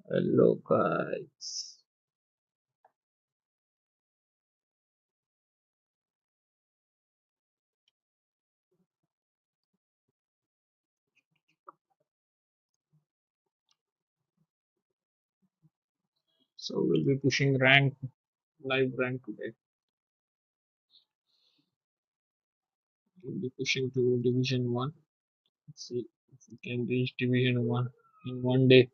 Hello guys. So we'll be pushing live rank today. We'll be pushing to Division 1. Let's see if we can reach Division 1 in one day.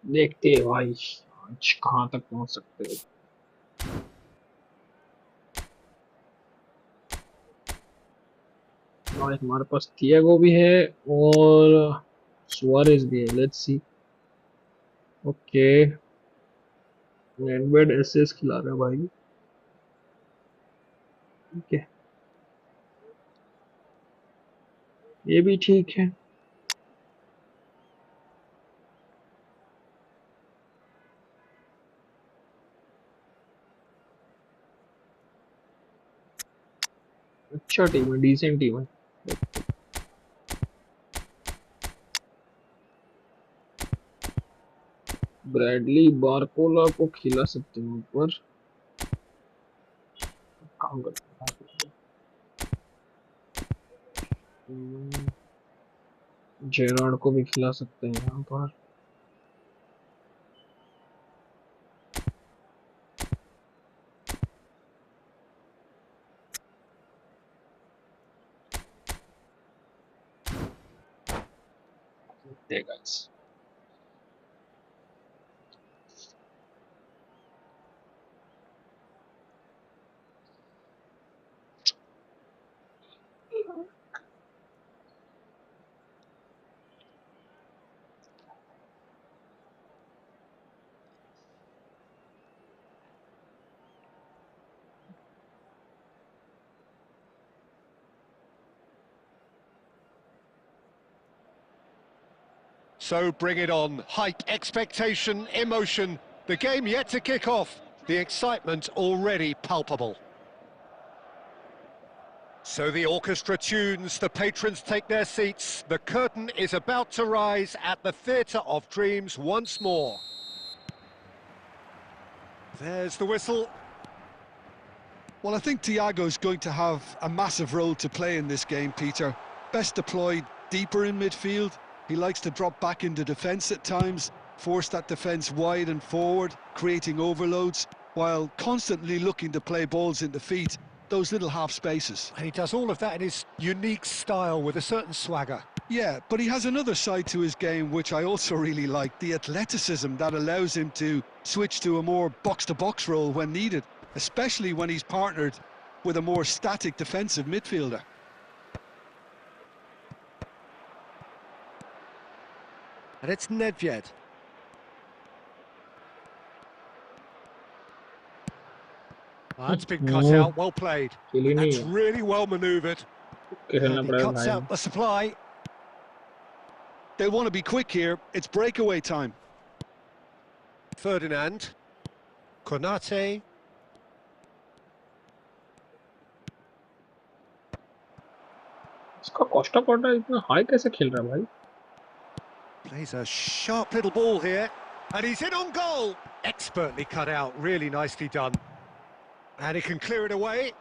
देखते हैं भाई आज कहाँ तक पहुँच सकते हैं. भाई हमारे पास थियागो भी है और सुआरेज भी है. Let's see. ओके. नेटवेड एसएस खिला रहा है भाई. ठीक है. ये भी ठीक है. अच्छा टीम है. डिसेंट टीम है. ब्रैडली बारकोला को खिला सकते हैं ऊपर. काम करते हैं. जेरार्ड को भी खिला सकते हैं यहाँ पर. There guys. So bring it on. Hype, expectation, emotion. The game yet to kick off. The excitement already palpable. So the orchestra tunes, the patrons take their seats. The curtain is about to rise at the Theatre of Dreams once more. There's the whistle. Well, I think Thiago's going to have a massive role to play in this game, Peter. Best deployed deeper in midfield. He likes to drop back into defence at times, force that defence wide and forward, creating overloads, while constantly looking to play balls into feet, those little half spaces. And he does all of that in his unique style with a certain swagger. Yeah, but he has another side to his game which I also really like, the athleticism that allows him to switch to a more box-to-box role when needed, especially when he's partnered with a more static defensive midfielder. And it's Nedved. That's been cut out, well played. खेली नहीं That's है, really well manoeuvred. खेलना And he पड़ेगा cuts भाई. out the supply. They want to be quick here. It's breakaway time. Ferdinand. Konate. इसका Costa Kota इतना high कैसे खेल रहा है भाई? Plays a sharp little ball here. And he's in on goal. Expertly cut out, really nicely done. And he can clear it away.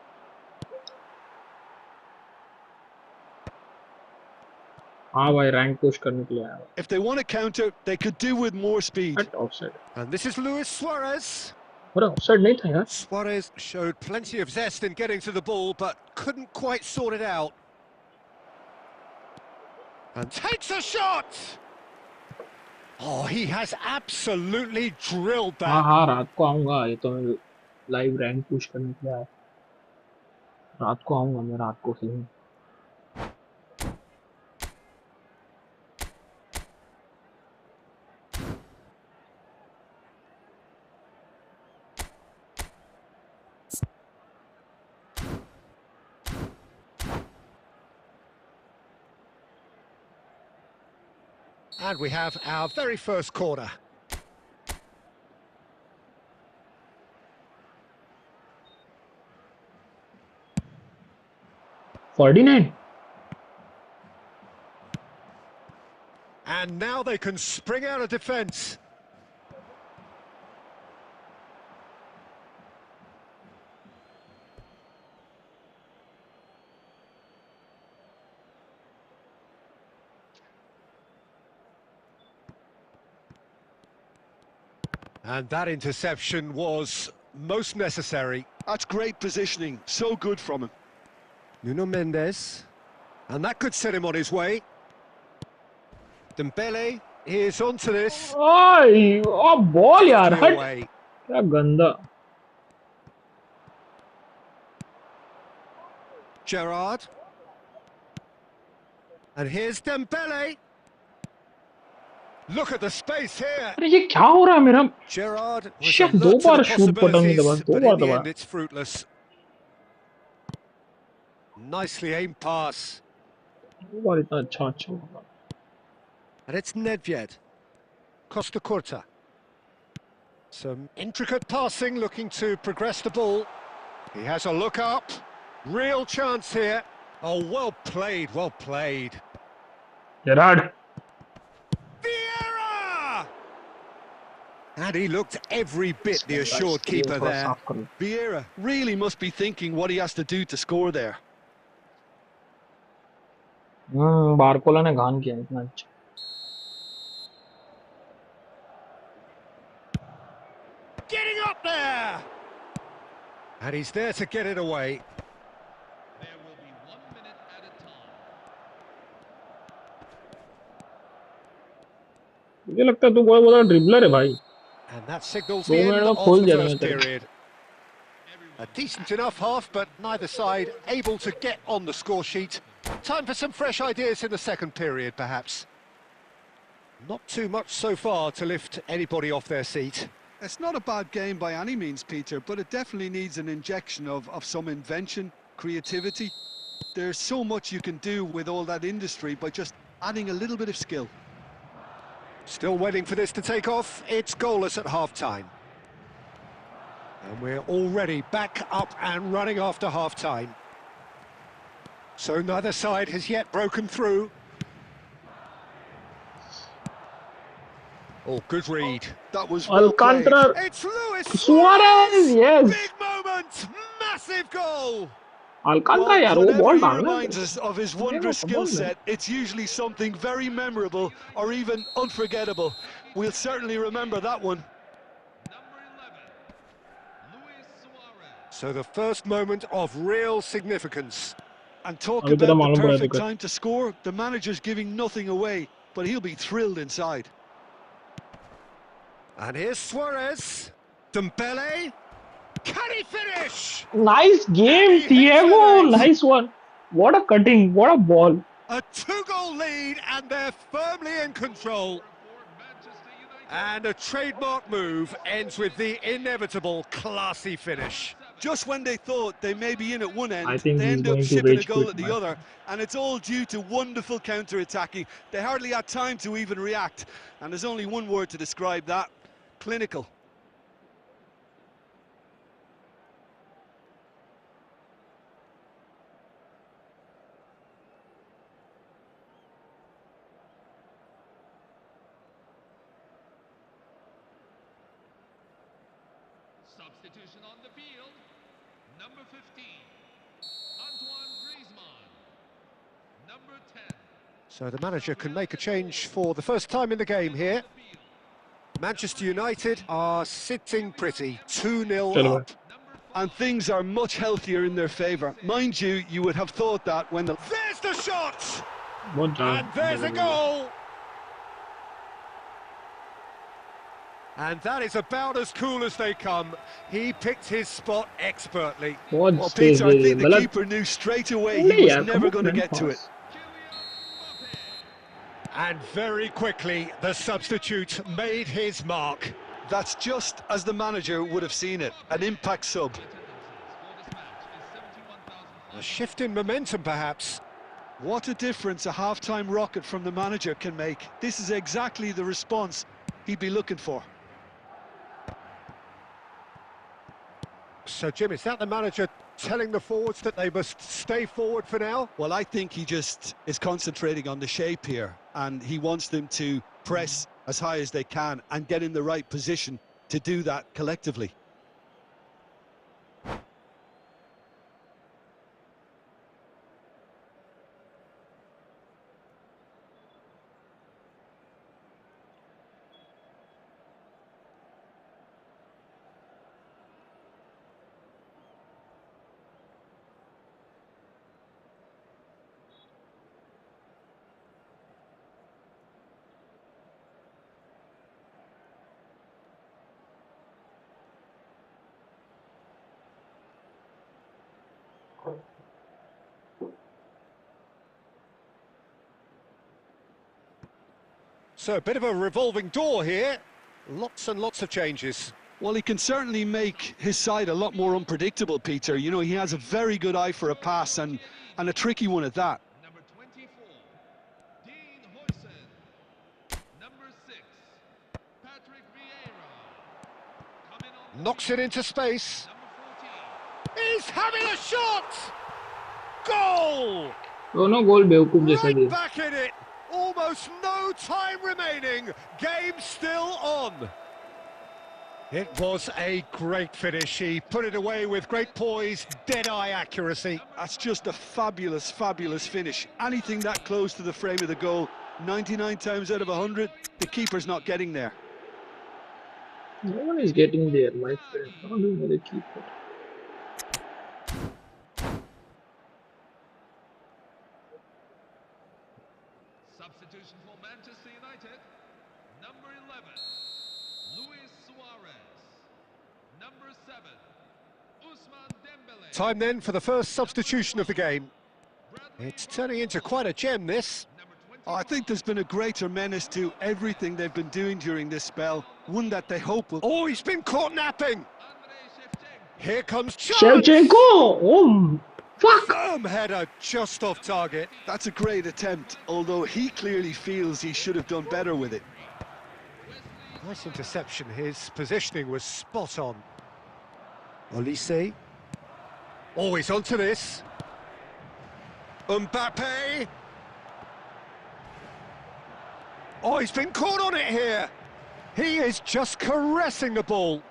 हाँ भाई, rank push करने के लिए आया. If they want to counter, they could do with more speed. At offside. And this is Luis Suárez. अरे offside नहीं था यार. Suarez showed plenty of zest in getting to the ball, but couldn't quite sort it out. And takes a shot! Oh, he has absolutely drilled that. हाँ हाँ, रात को आऊँगा. ये तो मैं लाइव रैंक पुश करने के लिए आया. रात को आऊँगा मैं, रात को खेलूँ. And we have our very first corner. $49. And now they can spring out of defence. And that interception was most necessary. That's great positioning. So good from him. Nuno Mendes. And that could set him on his way. Dembele is onto this. ओए, ओ ball यार, Clear हट. away. क्या गंदा. Gerrard. And here's Dembele. Look at the space here. अरे ये क्या हो रहा है मेरा? Gerrard was Shit, alert दो to the bar shoot button नहीं दबा, possibilities, दो but बार in the दबा. end it's fruitless. Nicely aimed pass. दो बार इतना अच्छा होगा. And it's Nedved. Costa Curta. Some intricate passing, looking to progress the ball. He has a look up. Real chance here. Oh, well played, well played. Gerrard. Vieira! And he looked every bit the assured keeper there. Vieira really must be thinking what he has to do to score there. Barcola ने घान किया इतना अच्छा. Getting up there! And he's there to get it away. There will be 1 minute at a time. मुझे लगता है तू बहुत बड़ा ड्रिबलर है भाई. And that signals 2 the end minute में of खोल the दिया first मैंने. period. A decent enough half, but neither side able to get on the score sheet. Time for some fresh ideas in the second period, perhaps. Not too much so far to lift anybody off their seat. It's not a bad game by any means, Peter, but it definitely needs an injection of some invention, creativity. There's so much you can do with all that industry by just adding a little bit of skill. Still waiting for this to take off. It's goalless at half-time. And we're already back up and running after half-time. So neither side has yet broken through. Oh, good read. That was well played. Alcântara. It's Luis Suárez, yes. Big moment, massive goal. Alcântara यार, वो Whenever ball he डालना. reminds us of his wondrous skill set, it's usually something very memorable or even unforgettable. We'll certainly remember that one. Number 11, Luis Suárez. So the first moment of real significance. And talk अभी तेरा about मालूम the पड़ा perfect दिक्कत. time to score. The manager's giving nothing away, but he'll be thrilled inside. And here's Suarez. Dembele. Can he finish? Nice game, Thiago. Nice one. What a cutting. What a ball. A 2-goal lead, and they're firmly in control. And a trademark move ends with the inevitable classy finish. Just when they thought they may be in at one I end, think they he's end up going to shipping a rage goal quit, at the man. other, and it's all due to wonderful counter-attacking. They hardly had time to even react, and there's only one word to describe that: clinical. Substitution on the field. Number 15, Antoine Griezmann. Number 10. So the manager can make a change for the first time in the game here. Manchester United are sitting pretty, 2-0 Chalo bhai. up. And things are much healthier in their favour. Mind you, you would have thought that when the... There's the shot! बहुत ज़्यादा And there's a जल्दी है। goal! And that is about as cool as they come. He picked his spot expertly. बहुत Well, Tej Peter, I है ये, think the मतलब keeper knew straight away नहीं he was यार, never come going on, to man, get to it. pass. And very quickly, the substitute made his mark. That's just as the manager would have seen it, an impact sub. A shift in momentum, perhaps. What a difference a half-time rocket from the manager can make. This is exactly the response he'd be looking for. So, Jim, is that the manager telling the forwards that they must stay forward for now? Well, I think he just is concentrating on the shape here, and he wants them to press as high as they can and get in the right position to do that collectively. So, a bit of a revolving door here. Lots and lots of changes. Well, he can certainly make his side a lot more unpredictable, Peter. You know, he has a very good eye for a pass and a tricky one at that. Number 24, Dean Huijsen. Number 6, Patrick Vieira. Coming on the Knocks field, it into space. number 14. He's having a shot! Goal! दोनों गोल बेवकूफ जैसे Right दिए। back in it. Almost no time remaining. Game still on. It was a great finish. He put it away with great poise, dead-eye accuracy. That's just a fabulous, fabulous finish. Anything that close to the frame of the goal, 99 times out of 100, the keeper's not getting there. No one is getting there, my friend. How do you keep it? Substitution for Manchester United. Number 11, Luis Suárez. Number 7, Ousmane Dembélé. Time then for the first substitution of the game. Bradley It's turning into quite a gem, this. Number 20. I think there's been a greater menace to everything they've been doing during this spell, one that they hope will... Oh, he's been caught napping. Andrei Shevchenko. Here comes chance. Shevchenko! Oh, fuck! Firm header just off target. That's a great attempt, although he clearly feels he should have done better with it. Nice interception. His positioning was spot on. Olise. Oh, he's onto this. Mbappe. Oh, he's been caught on it here. He is just caressing the ball.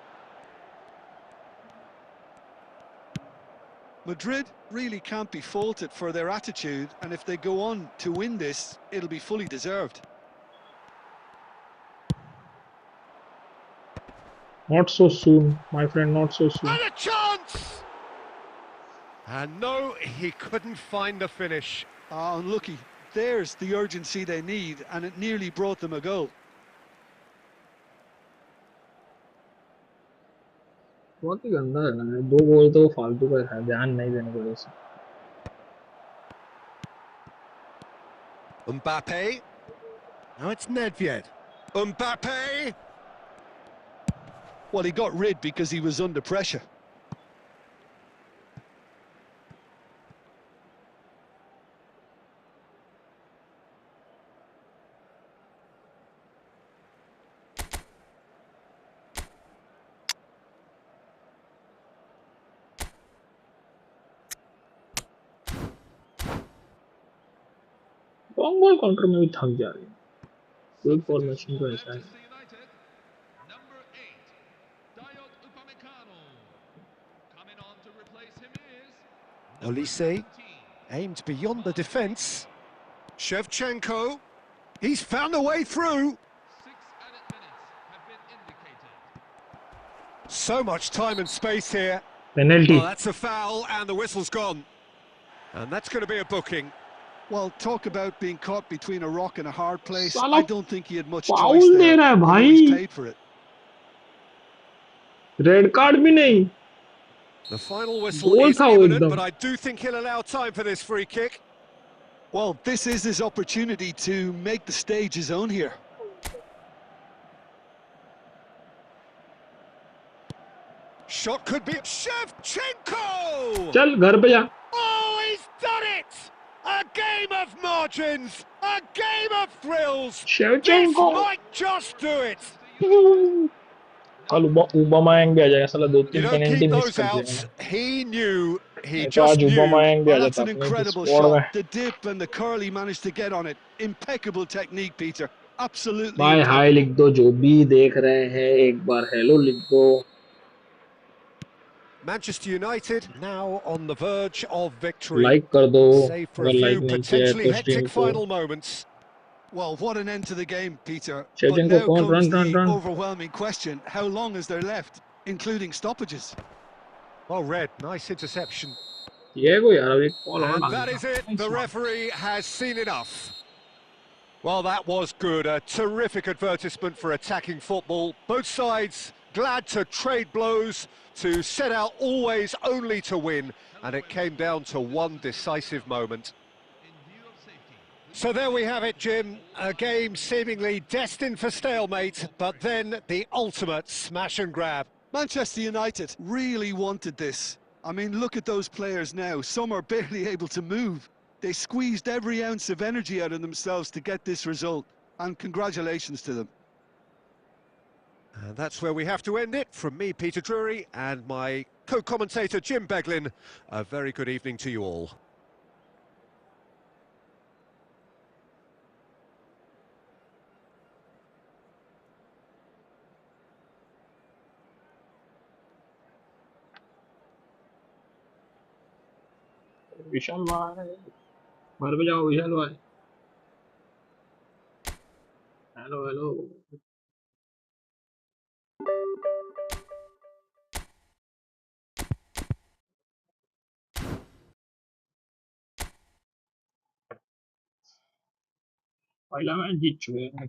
Madrid really can't be faulted for their attitude, and if they go on to win this, it'll be fully deserved. Not so soon, my friend, not so soon. And a chance! And no, he couldn't find the finish. Ah, unlucky. There's the urgency they need, and it nearly brought them a goal. बहुत ही गंदा है ना, दो गोल तो फालतू का है, ध्यान नहीं देने की वजह से। Mbappe. Now it's Nedved. Mbappe. Well, he got rid because he was under pressure. Long ball counter में भी थक जा रही है। कोई Substitution फॉर्मेशन for तो ऐसा है। Manchester United. Number 8, Dayot Upamecano. Coming on to replace him is number Olise 17. aimed beyond the defence. Shevchenko, he's found a way through. 6 added minutes have been indicated. So much time and space here. Penalty. Oh, that's a foul, and the whistle's gone. And that's going to be a booking. Well, talk about being caught between a rock and a hard place. साला I don't think he had much choice foul they there, रहा है although he's भाई। paid for it. Red card भी नहीं, The final whistle goal is था वो imminent, एकदम। but I do think he'll allow time for this free kick. Well, this is his opportunity to make the stage his own here. Shot could be Shevchenko! चल घर पे जा। Oh, he's done it! A game of margins, a game of thrills. This Shevchenko. might just do it. कल उबामायांग भी आ जाएगा साला, दो You तीन don't penalty keep miss those कर दिया outs. मैंने। He knew, he नहीं तो just आज knew. उबामायांग भी आ Oh, that's जाता an अपने incredible स्क्वाड में। shot. The dip and the curl he managed to get on it. Impeccable technique, Peter. Absolutely भाई हाय impeccable. लिख दो, जो भी देख रहे हैं एक बार हेलो लिख दो। Manchester United now on the verge of victory, like कर दो save for a अगर लाइक few नहीं किया है potentially तो स्ट्रीम hectic को। final moments. Well, what an end to the game, Peter. But Shevchenko now कौन, comes run run the run. overwhelming question. How long is there left, including stoppages? Well read, nice interception. ये को यार अभी call और And डाल that देना। is it, nice the one. referee has seen enough. Well, that was good, a terrific advertisement for attacking football. Both sides glad to trade blows, to set out always only to win, and it came down to one decisive moment. In view of safety. So there we have it, Jim. A game seemingly destined for stalemate, but then the ultimate smash and grab. Manchester United really wanted this. I mean, look at those players now. Some are barely able to move. They squeezed every ounce of energy out of themselves to get this result. And congratulations to them. And that's where we have to end it. From me, Peter Drury, and my co-commentator, Jim Beglin, a very good evening to you all. विशाल भाई घर पे जाओ विशाल भाई। Hello hello. पहला match जीत चुके हैं।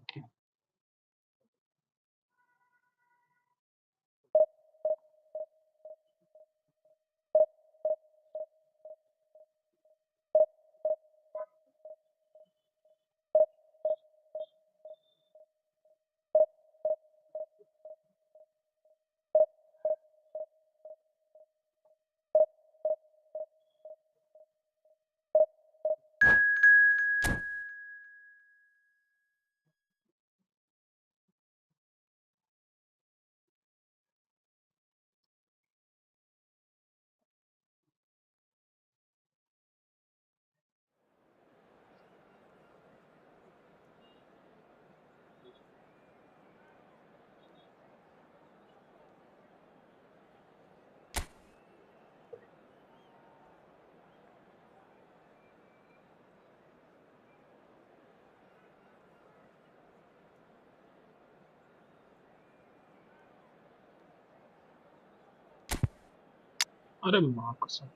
अरे माँ कसम।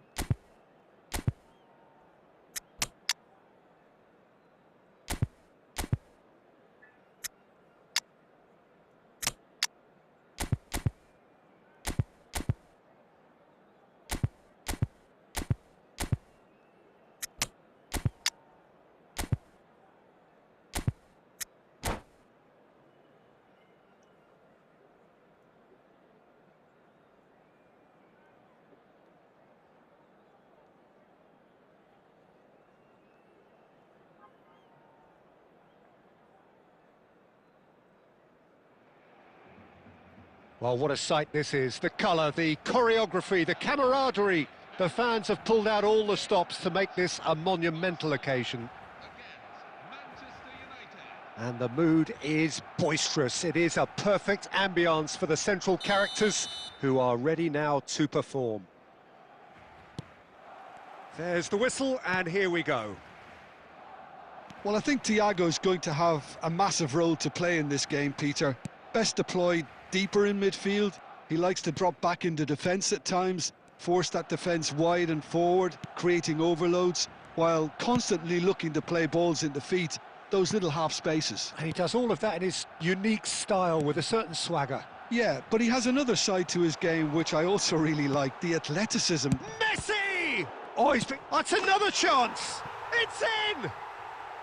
Well, what a sight this is. The colour, the choreography, the camaraderie. The fans have pulled out all the stops to make this a monumental occasion. Against Manchester United. And the mood is boisterous. It is a perfect ambience for the central characters who are ready now to perform. There's the whistle, and here we go. Well, I think Thiago's going to have a massive role to play in this game, Peter. Best deployed deeper in midfield. He likes to drop back into defence at times, force that defence wide and forward, creating overloads, while constantly looking to play balls into feet, those little half spaces. And he does all of that in his unique style with a certain swagger. Yeah, but he has another side to his game which I also really like, the athleticism. Messi! Oh, that's another chance! It's in!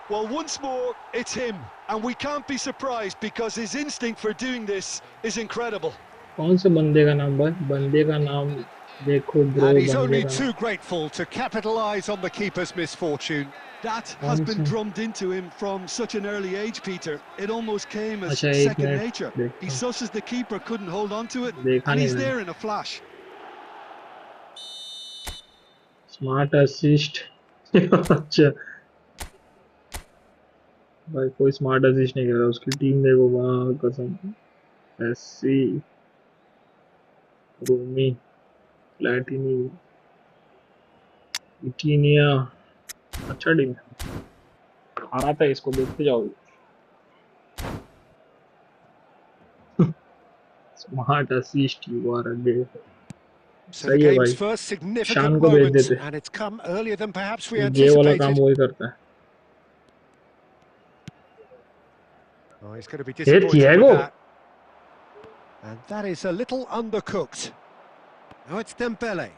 Well, once more, it's him, and we can't be surprised because his instinct for doing this is incredible. कौन से बंदे का नाम भाई? बंदे का नाम देखो ब्रो. And he's only बंदे का too grateful to capitalise on the keeper's misfortune. That has been drummed into him from such an early age, Peter. It almost came as अच्छा, एक second मिनट nature. देखता He हूँ. susses the keeper couldn't hold on to it, देखा and नहीं he's मैंने. there in a flash. Smart assist. अच्छा भाई, कोई स्मार्ट असिस्ट नहीं कर रहा. उसकी टीम देखो, वाह कसम. मेसी, रूमी, प्लेटिनी, इटिनिया. अच्छा टीम है. हारा था इसको, देखते जाओ. Smart assist, you are a So the सही है game's भाई. first significant शान को भेज moment, देते. and it's come earlier than perhaps we ये वाला काम anticipated. वही करता है. Oh, he's going to be Hey, disappointed Thiago. with that. And that is a little undercooked. Now it's Dembele.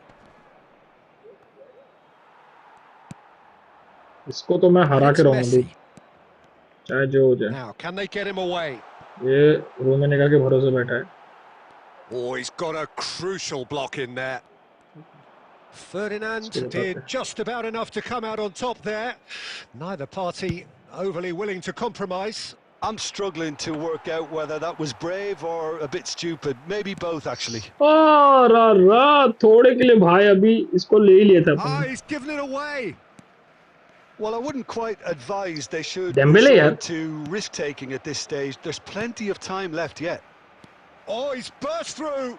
इसको तो मैं हरा And के it's रहूंगा Messi. चाहे जो हो जाए. Now, can they get him away? ये रोमेनिका के भरोसे बैठा है. Oh, he's got a crucial block in there. Ferdinand Still did okay. just about enough to come out on top there. Neither party overly willing to compromise. I'm struggling to work out whether that was brave or a bit stupid. Maybe both, actually. थोड़े के लिए भाई अभी इसको ले ही लिया था Ah, upon. he's given it away. Well, I wouldn't quite advise they should Dembele, resort yaar. to risk-taking at this stage. There's plenty of time left yet. Oh, he's burst through.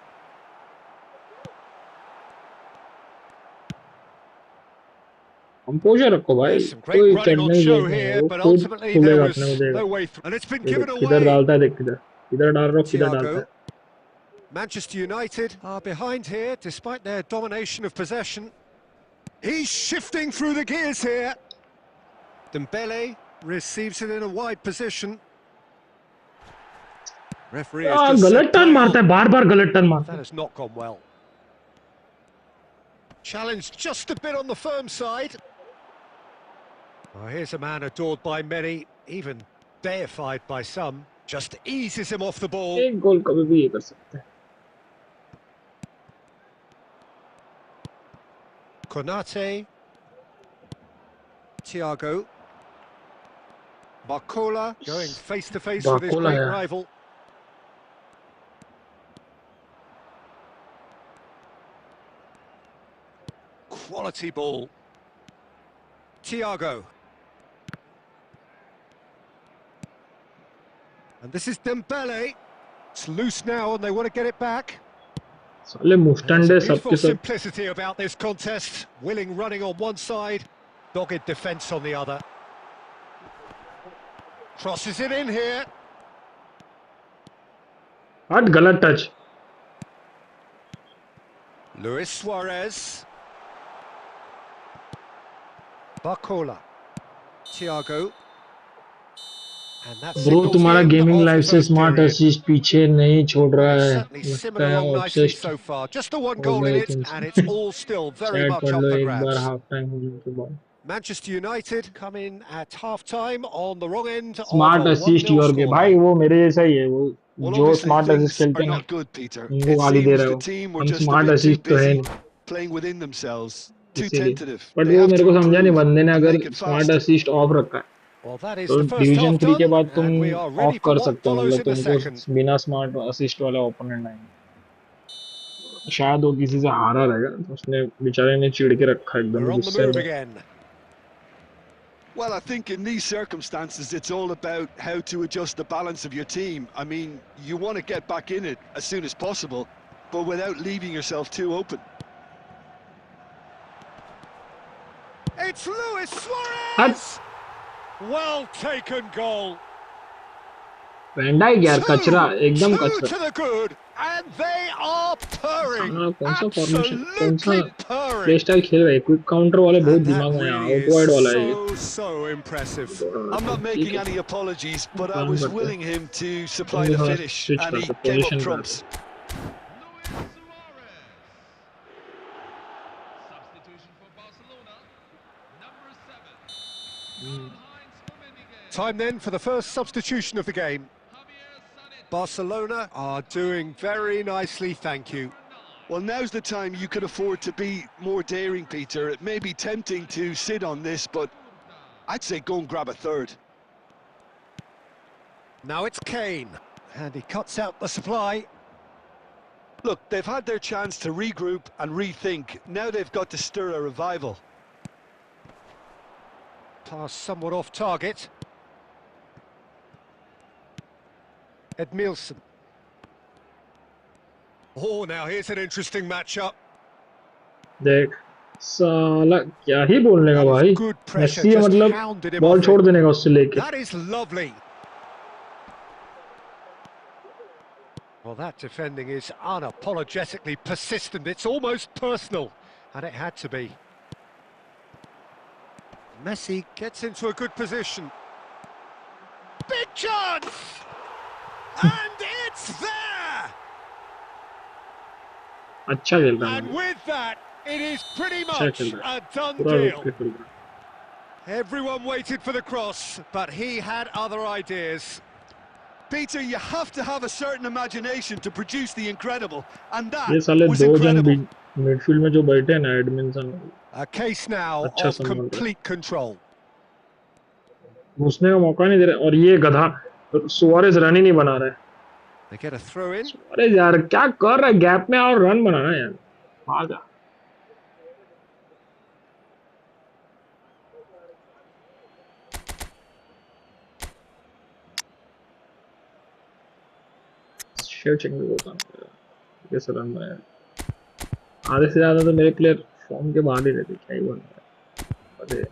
Composer रखो भाई. There's some great कोई running on चढ़ने show देगा, here, वो but खुद ultimately खुलेगा there अपने was को देगा. no way through. And it's been ये given देख, किधर away. डालता है, देख किधर किधर डाल रहा हूँ, किधर डालता है. Manchester United are behind here, despite their domination of possession. He's shifting through the gears here. Dembele receives it in a wide position. Referee has just गलत said टर्न goal. मारता है, बार बार गलत टर्न मारता That है. has not gone well. Challenged just a bit on the firm side. Oh, here's a man adored by many, even deified by some. Just eases him off the ball. एक गोल कभी भी ये कर सकते हैं. Konate. Thiago. Barcola going face to face with his Barcola, great yeah. rival. Quality ball. Thiago. And this is Dembele. It's loose now and they want to get it back. साले मुस्टंड है There's a सबके beautiful सब. simplicity about this contest. Willing running on one side, dogged defence on the other. Crosses it in here. हट, गलत touch. Luis Suárez. Barcola. Thiago. And that's bro तुम्हारा gaming life से smart assist पीछे नहीं छोड़ रहा है. certainly लगता simmered है along nicely obsessed so far. Just the one हो goal in गए it, तुम. and it's all still very chat much पढ़ up लो for एक बार grabs. हाफ टाइम होने के बाद. Manchester United come in at half-time on the wrong end of a smart 1-0 assist your game भाई, scoreline. वो मेरे जैसा ही है. वो Well, जो obviously स्मार्ट असिस्ट things खेलते are हैं ना, not good, Peter. उनको It गाली दे seems रहे the हो. team were हम just a smart bit too assist तो है busy नहीं playing within themselves, too इसीलिए. tentative. बट They वो have मेरे to को समझा नहीं improve बंदे ने and अगर make it smart fast. Assist of रखा है Well, that is तो the first डिवीजन half 3 के done, बाद तुम and we are of ready for कर what सकते हो, follows मतलब in the तुमको second. बिना स्मार्ट असिस्ट वाले ओपोनेंट आएंगे। शायद वो किसी से हारा रहेगा, तो उसने बेचारे ने चिढ़ के रखा एकदम We're on the गुस्से move में। again. Well, I think in these circumstances, it's all about how to adjust the balance of your team. I mean, you want to get back in it as soon as possible, but without leaving yourself too open. It's Luis हट Suárez! Well taken goal. Van Dijk यार, कचरा, एकदम Two कचरा। to the good, and they are purring. हाँ, कौन सा formation, कौन सा Absolutely प्ले purring. स्टाइल खेल रहे हैं? क्विक काउंटर वाले बहुत And that दिमाग में हैं, really आउट is वाइड वाला है ये। so impressive. I'm not ठीक making है, any apologies, but I काम was करते हैं, willing him to supply तुम भी the थोड़ा finish, स्विच and he करते, came up पोजीशन trumps. करते। Luis Suarez. Substitution for Barcelona. Number 7. Karl-Heinz Rummenigge. Time then for the first substitution of the game. Javier Sanet. Barcelona are doing very nicely, thank you. Well, now's the time you could afford to be more daring, Peter. It may be tempting to sit on this, but I'd say go and grab a third. Now it's Kane, and he cuts out the supply. Look, they've had their chance to regroup and rethink. Now they've got to stir a revival. Pass somewhat off target. Edmilson. Oh, now here's an interesting matchup. देख साला क्या ही बोलने का That is भाई, good pressure, Messi है just मतलब hounded him ball off छोड़ it. देने का उससे लेके। That is lovely. Well, that defending is unapologetically persistent. It's almost personal, and it had to be. Messi gets into a good position. Big chance! And it's there! अच्छा खेल रहा है, And with that, it is pretty अच्छा much खेल रहा है, a done पूरा रोक deal. के खेल रहा है। Everyone waited for the cross, but he had other ideas. Peter, you have to have a certain imagination to produce the incredible, and ये that साले was दो जन incredible. मिडफील्ड में जो बैठे हैं ना, एडमिंसन A case now अच्छा of संभाल रहा है, complete control. घुसने का मौका नहीं दे रहे, और ये गधा सुआरेज रन ही नहीं बना रहा है। They get a throw in. Suarez यार क्या कर रहा है, गैप में और रन बनाना यार, आ जा। शेयर चेक में होता है, कैसे रन बनाया। आधे से ज्यादा तो मेरे प्लेयर फॉर्म के बाहर ही रहते, क्या ही बन रहा है। अरे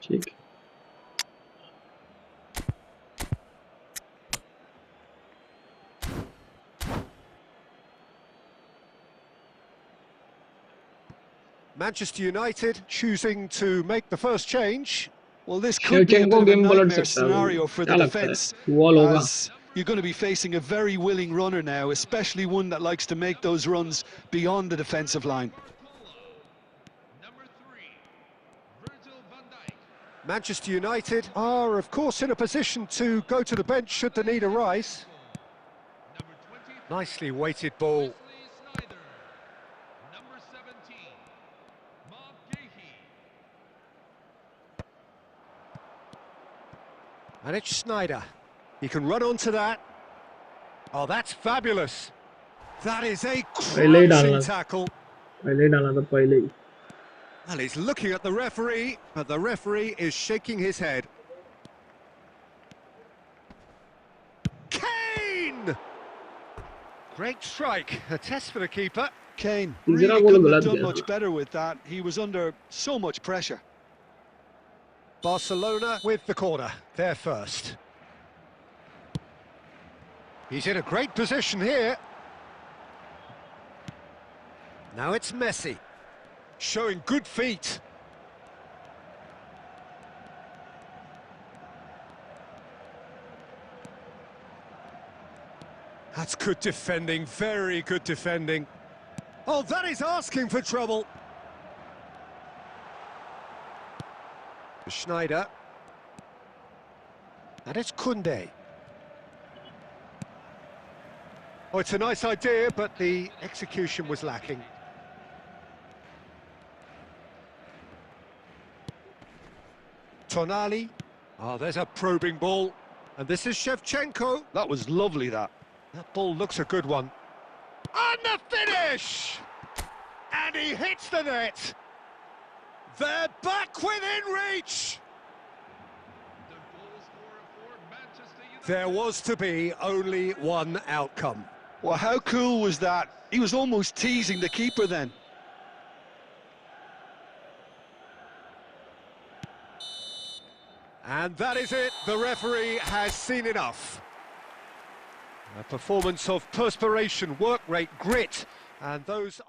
ठीक है। Manchester United choosing to make the first change. Well, this could be a Shevchenko bit of a game पलट nightmare सकता है, scenario for क्या the लगता है, defence, वॉल होगा। as you're going to be facing a very willing runner now, especially one that likes to make those runs beyond the defensive line. Number 3. Virgil van Dijk. Manchester United are, of course, in a position to go to the bench should the need arise. Number 20. Nicely weighted ball. Wesley Sneijder. Number 17. Mark Gahey. And it's Snyder. He can run onto that. Oh, that's fabulous. That is a पहले ही crunching डालना, tackle. पहले ही डालना था, पहले ही। Well, he's looking at the referee, but the referee is shaking his head. Kane! Great strike. A test for the keeper. Kane तीसरा really goal couldn't have गलत done गया much था। better with that. He was under so much pressure. Barcelona with the corner. They're first. He's in a great position here. Now it's Messi. Showing good feet. That's good defending, very good defending. Oh, that is asking for trouble. Schneider. And it's Koundé. Oh, it's a nice idea, but the execution was lacking. Tonali. Oh, there's a probing ball. And this is Shevchenko. That was lovely, that. That ball looks a good one. And the finish! And he hits the net. They're back within reach. The goal scorer for Manchester United. There was to be only one outcome. Well, how cool was that? He was almost teasing the keeper then. And that is it. The referee has seen enough. A performance of perspiration, work rate, grit, and those...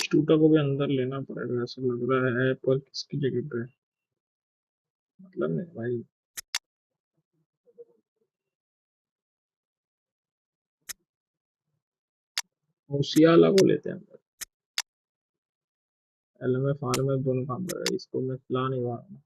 स्टूटा को भी अंदर लेना पड़ेगा ऐसा लग रहा है, पर किसकी जगह पे? मतलब नहीं भाई, मूसियाला को लेते हैं अंदर। एलएमएफ आरएमएफ दोनों काम कर रहे हैं, इसको मैं खिला नहीं रहा हूँ।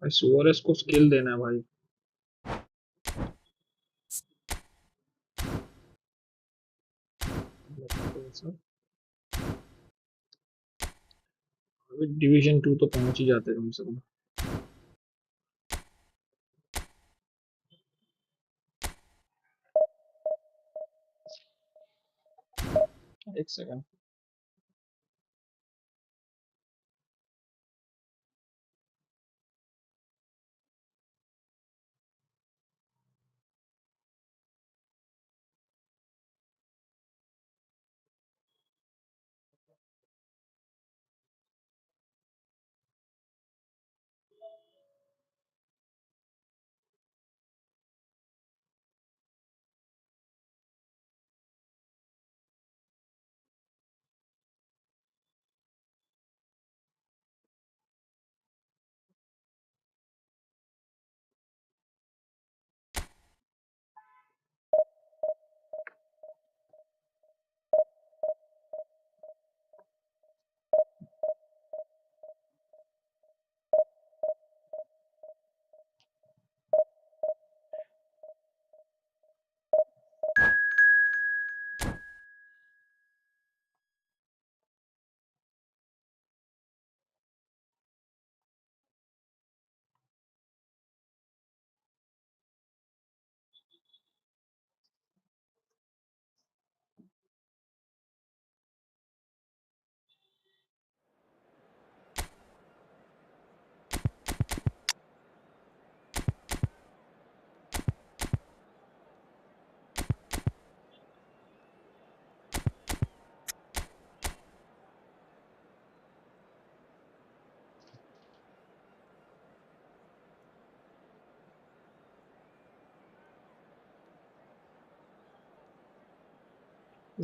भाई सुआरेस को स्किल देना है भाई। अभी डिवीजन 2 तो पहुंच ही जाते हैं कम से कम। एक सेकंड।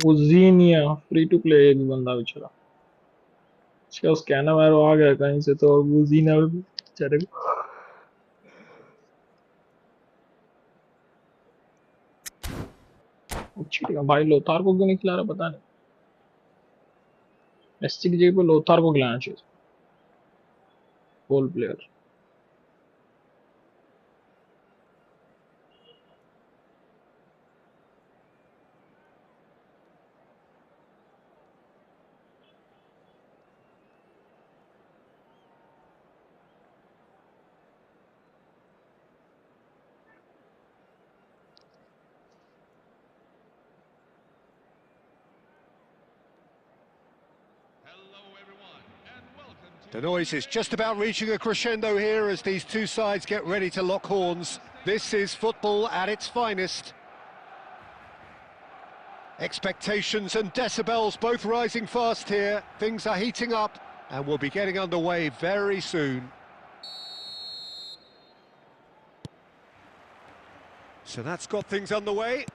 वुजीनिया फ्री टू प्ले एक बंदा बेचारा, इसका स्कैनर वायर आ गया कहीं से, तो वुजीनिया बेचारे को ठीक है भाई। लोथार को क्यों नहीं खिला रहा पता नहीं। मेसी की जगह पे लोथार को खिलाना चाहिए, गोल player. Hello everyone, and welcome to The noise is just about reaching a crescendo here as these two sides get ready to lock horns. This is football at its finest. Expectations and decibels both rising fast here. Things are heating up and we'll be getting underway very soon. So that's got things underway.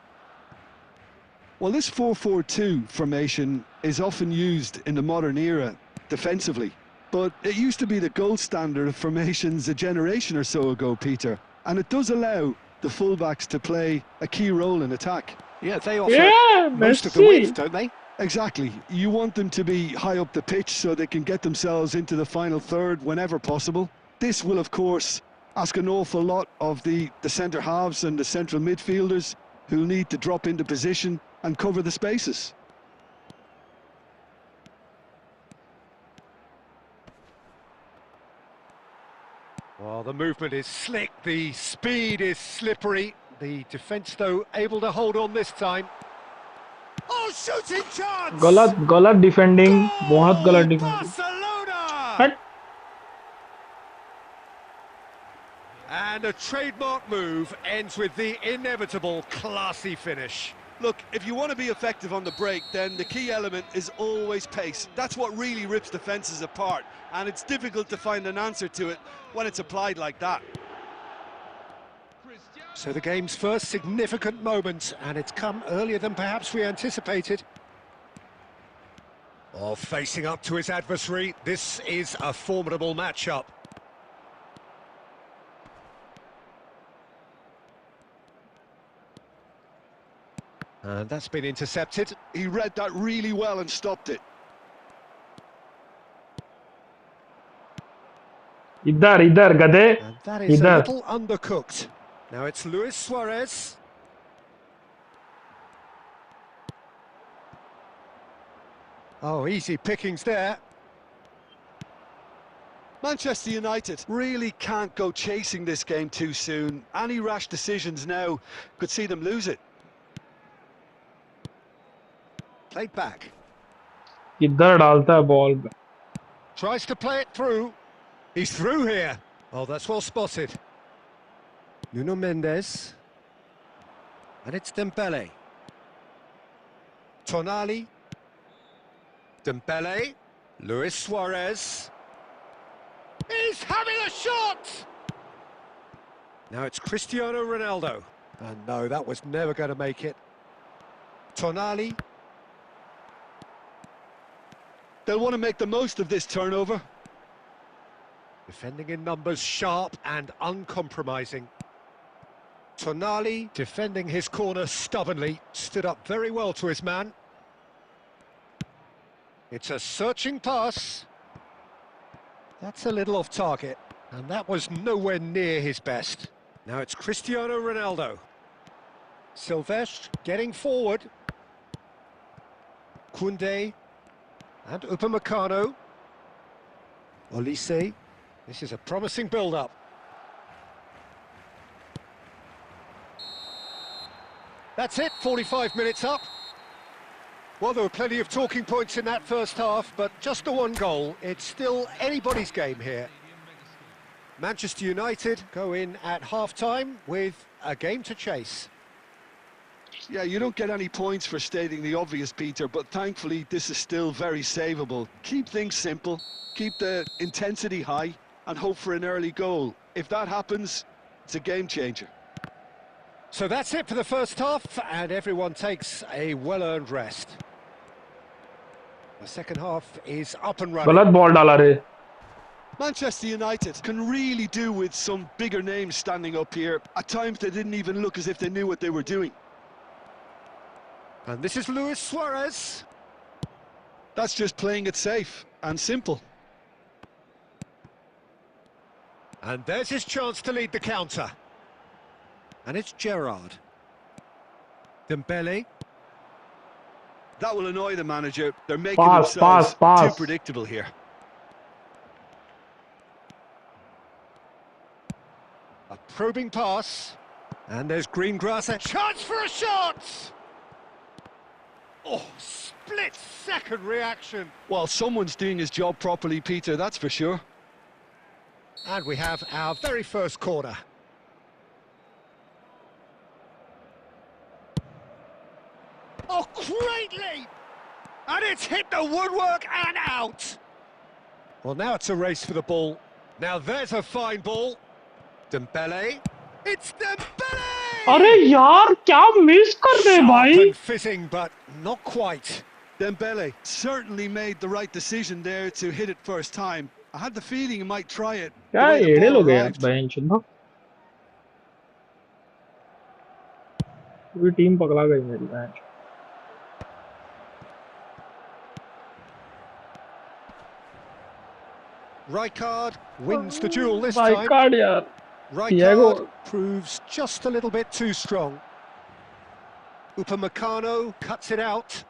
Well, this 4-4-2 formation is often used in the modern era defensively, but it used to be the gold standard of formations a generation or so ago, Peter, and it does allow the fullbacks to play a key role in attack. Yeah, they offer most of the width, don't they? Exactly. You want them to be high up the pitch so they can get themselves into the final third whenever possible. This will, of course, ask an awful lot of the centre halves and the central midfielders who'll need to drop into position and cover the spaces. Well, the movement is slick, the speed is slippery. The defence, though, able to hold on this time. Oh, shooting chance! गलत defending, बहुत गलत defending. Barcelona! And a trademark move ends with the inevitable classy finish. Look, if you want to be effective on the break, then the key element is always pace. That's what really rips defences apart, and it's difficult to find an answer to it when it's applied like that. So the game's first significant moment, and it's come earlier than perhaps we anticipated. Oh, facing up to his adversary, this is a formidable matchup. And that's been intercepted. He read that really well and stopped it. इधर गधे. And that is a little undercooked. Now it's Luis Suárez. Oh, easy pickings there. Manchester United really can't go chasing this game too soon. Any rash decisions now could see them lose it. Played back. इधर डालता है ball. Tries to play it through. He's through here. Oh, that's well spotted. Nuno Mendes. And it's Dembele. Tonali. Dembele. Luis Suárez. He's having a shot! Now it's Cristiano Ronaldo. And no, that was never going to make it. Tonali. They'll want to make the most of this turnover. Defending in numbers, sharp and uncompromising. Tonali defending his corner stubbornly, stood up very well to his man. It's a searching pass. That's a little off target, and that was nowhere near his best. Now it's Cristiano Ronaldo. Silvestre getting forward. Koundé and Upamecano. Olise. This is a promising build-up. That's it, 45 minutes up. Well, there were plenty of talking points in that first half, but just the one goal. It's still anybody's game here. Manchester United go in at half-time with a game to chase. Yeah, you don't get any points for stating the obvious, Peter, but thankfully this is still very savable. Keep things simple, keep the intensity high, and hope for an early goal. If that happens, it's a game changer. So that's it for the first half, and everyone takes a well-earned rest. The second half is up and running. गलत ball डाला रे. Manchester United can really do with some bigger names standing up here. At times they didn't even look as if they knew what they were doing. And this is Luis Suárez. That's just playing it safe and simple. And there's his chance to lead the counter. And it's Gerrard. Dembele. That will annoy the manager. They're making Pass. themselves too predictable here. A probing pass. And there's Greengrass. A chance for a shot! Oh, split-second reaction. Well, someone's doing his job properly, Peter, that's for sure. And we have our very first corner. Oh, great leap! And it's hit the woodwork and out. Well, now it's a race for the ball. Now there's a fine ball. Dembele. It's Dembele! अरे यार क्या miss कर रहे Sharp भाई and fitting, but not quite. Dembele certainly made the right decision there to hit it first time. I had the feeling he might try it. The क्या way the एड़े ball लोग हैं arrived. Bench ना पूरी team पकड़ा गई मेरी bench Rijkaard wins the duel this भाई time. Card यार Thiago Rijkaard proves just a little bit too strong. Upamecano cuts it out.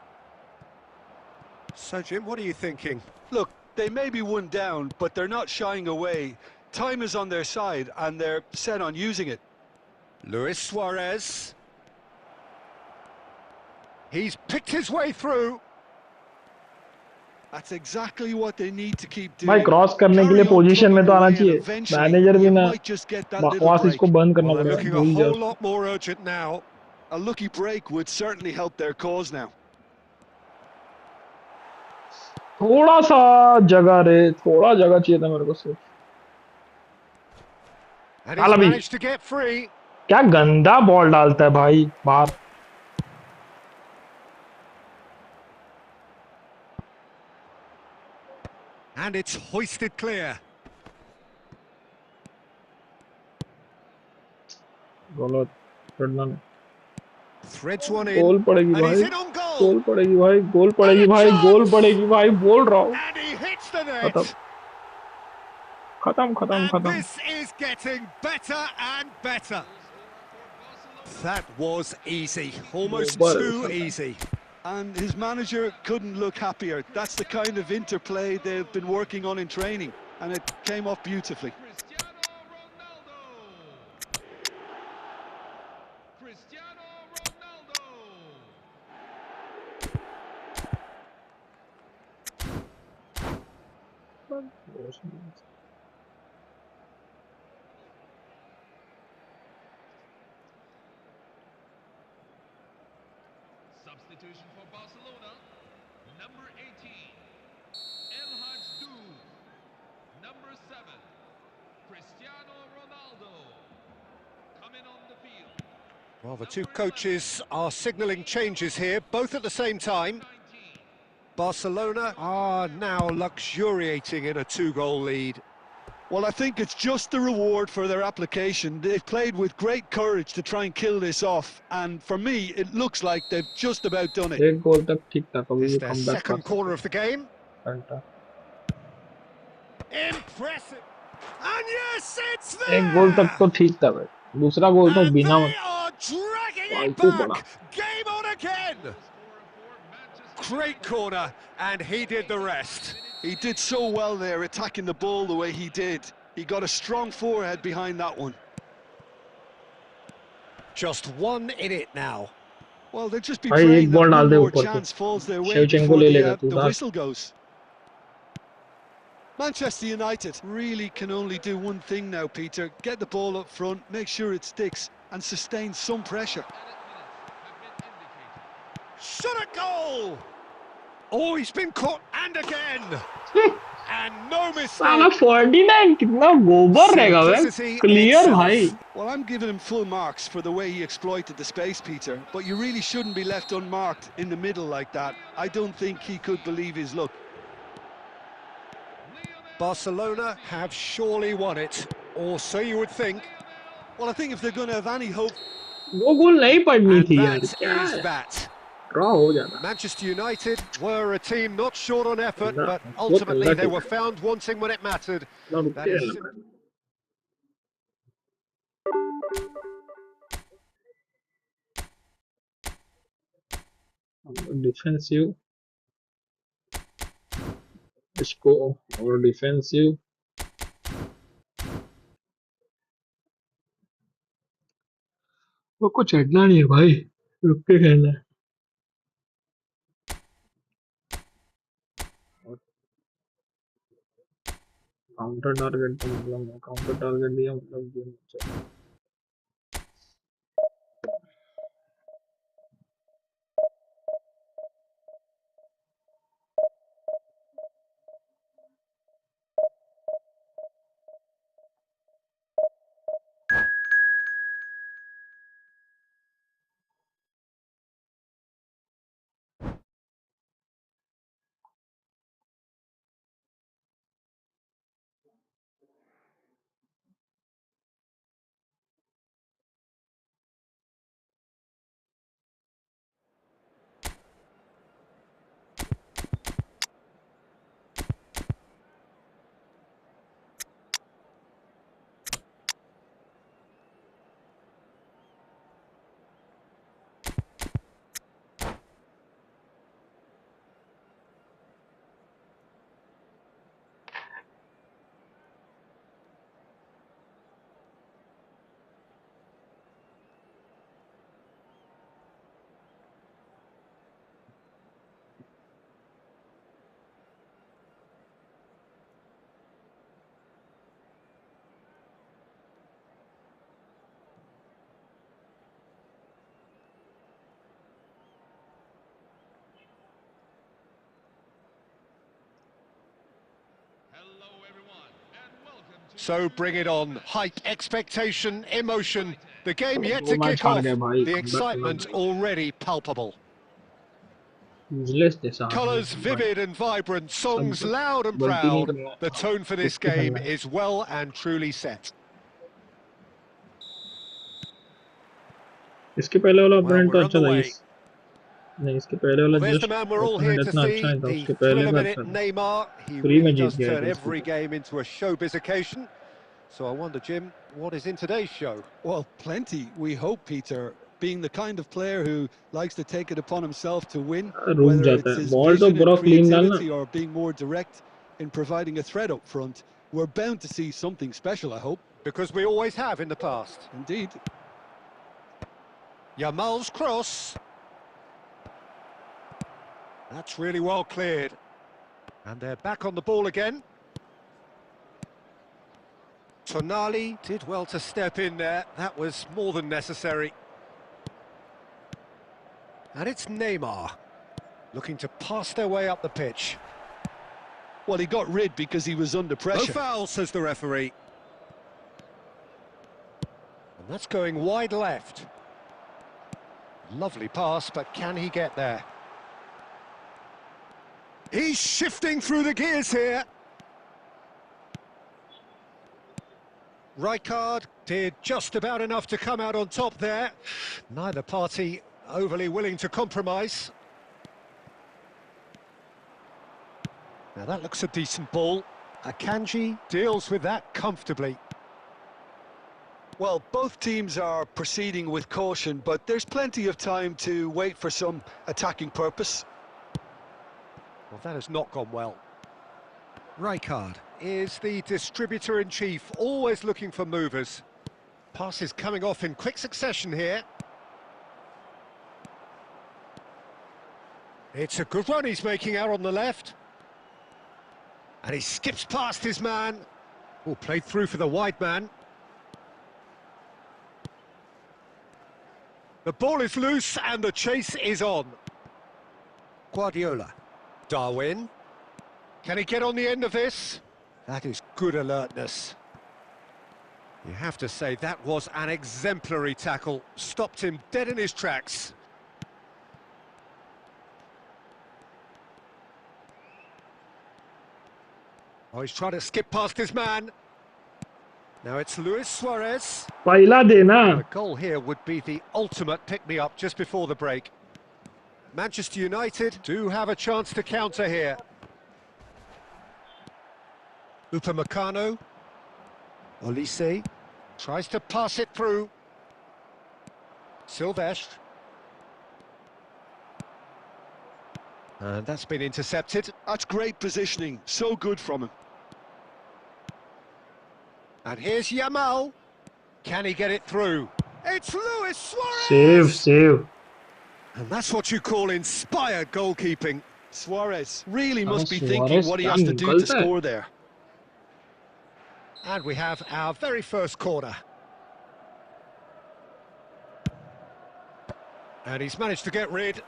So, Jim, what are you thinking? Look, they may be one down, but they're not shying away. Time is on their side, and they're set on using it. Luis Suárez. He's picked his way through. That's exactly what they need to keep doing. भाई cross करने के लिए Carry on position में plugging तो आना away, and चाहिए eventually manager भी you ना might just get that little बकवास break. इसको बंद करना Well, they're पड़ेगा looking a भूल जाओ whole उसको lot more urgent now. A lucky break would certainly help their cause now. थोड़ा सा जगह रे थोड़ा जगह चाहिए था मेरे को सिर्फ And चल he's अभी managed to get free. क्या गंदा बॉल डालता है भाई बाहर And it's hoisted clear. गलत करना नहीं Threads one गोल in. पड़ेगी And he's भाई in on goal. गोल पड़ेगी भाई गोल And पड़ेगी a भाई गोल chance. पड़ेगी भाई बोल रहा हूँ And he hits the खत्म net. खत्म खत्म And खत्म this is getting better and better. That was easy. Almost Well, too easy. And his manager couldn't look happier. That's the kind of interplay they've been working on in training, and it came off beautifully. Cristiano Ronaldo. Substitution for Barcelona. Number 18, El Hadj Number 7, Cristiano Ronaldo. Coming on the field. Well, the two coaches are signalling changes here, both at the same time. 19. Barcelona are now luxuriating in a two-goal lead. Well, I think it's just the reward for their application. They've played with great courage to try and kill this off, and for me, it looks like they've just about done it. एक गोल तक ठीक था कभी It's भी their come back second corner of the game. घंटा Impressive. And yes, it's एक गोल तक there! तो ठीक था भाई दूसरा गोल तो And बिना they are dragging it फालतू पड़ा back. Game on again. Great corner, and he did the rest. He did so well there, attacking the ball the way he did. He got a strong forehead behind that one. Just one in it now. Well, they'll just be भाई praying एक that ball डाल one दे more ऊपर chance falls their way Shevchenko before ले लेगा तू the डाल whistle goes. Manchester United really can only do one thing now, Peter. Get the ball up front, make sure it sticks, and sustain some pressure. Shot at goal! Oh, he's been caught, and again! And no साला mistake! 49 कितना गोबर रहेगा बे Simplicity clear itself. भाई Well, I'm giving him full marks for the way he exploited the space, Peter, but you really shouldn't be left unmarked in the middle like that. I don't think he could believe his luck. Barcelona have surely won it, or so you would think. Well, I think if they're going to have any hope... वो गोल नहीं पड़नी And थी यार that क्या is है that. Draw हो जाता Manchester United were a team not short on effort, No, but it's ultimately not they lucky. were found wanting when it mattered. ना रुक That के is खेलना पड़ेगा डिफेंसिव इसको और डिफेंसिव वो कुछ हटना नहीं है भाई रुक के खेलना है काउंटर टारगेट तो मतलब काउंटर टारगेट दिया मतलब गेम अच्छा। Hello everyone, and welcome to So bring it on. Hype, expectation, emotion. The game yet दो to मैच kick हार off. गए भाई The comeback करना excitement पड़ेगा already palpable. यूजलेस जैसा हारने Colours भाई vivid and vibrant, songs सब loud and गलती नहीं proud. करना The tone for this कुछ game खेलना है is well and truly set. इसके पहले वाला Well, ओपोनेंट तो we're अच्छा था underway. इस नहीं इसके पहले वाला Well, there's the just man we're all here opponent to इतना अच्छा see, नहीं था the उसके thrill पहले of का it, अच्छा था Neymar. He फ्री really में जीत does गया turn था इसको every game into a showbiz occasion. So I wonder, Jim, what is in today's show? Well, plenty, we hope, Peter. Being the kind of player who likes to take it upon himself to win, रुक whether जाता it's है his ball तो vision and पूरा clean डालना creativity or being more direct in providing a threat up front, we're bound to see something special, I hope. Because we always have in the past. Indeed. Yamal's cross. That's really well cleared. And they're back on the ball again. Tonali did well to step in there. That was more than necessary. And it's Neymar, looking to pass their way up the pitch. Well, he got rid because he was under No pressure. foul, says the referee. And that's going wide left. Lovely pass, but can he get there? He's shifting through the gears here. Rijkaard did just about enough to come out on top there. Neither party overly willing to compromise. Now that looks a decent ball. Akanji deals with that comfortably. Well, both teams are proceeding with caution, but there's plenty of time to wait for some attacking purpose. Well, that has not gone well. Rijkaard is the distributor-in-chief, always looking for movers. Passes coming off in quick succession here. It's a good run he's making out on the left. And he skips past his man. Oh, played through for the wide man. The ball is loose and the chase is on. Guardiola. Darwin. Can he get on the end of this? That is good alertness. You have to say that was an exemplary tackle. Stopped him dead in his tracks. Oh, he's trying to skip past his man. Now it's Luis Suárez. पहला देना A goal here would be the ultimate pick-me-up just before the break. Manchester United do have a chance to counter here. Upamecano. Olise tries to pass it through. Silvestre. And that's been intercepted. That's great positioning, so good from him. And here's Yamal. Can he get it through? It's Luis Suarez! Save And that's what you call inspired goalkeeping. Suarez really must be thinking Suarez what he क्या has to do to निकलता है score there. And we have our very first corner. And he's managed to get rid.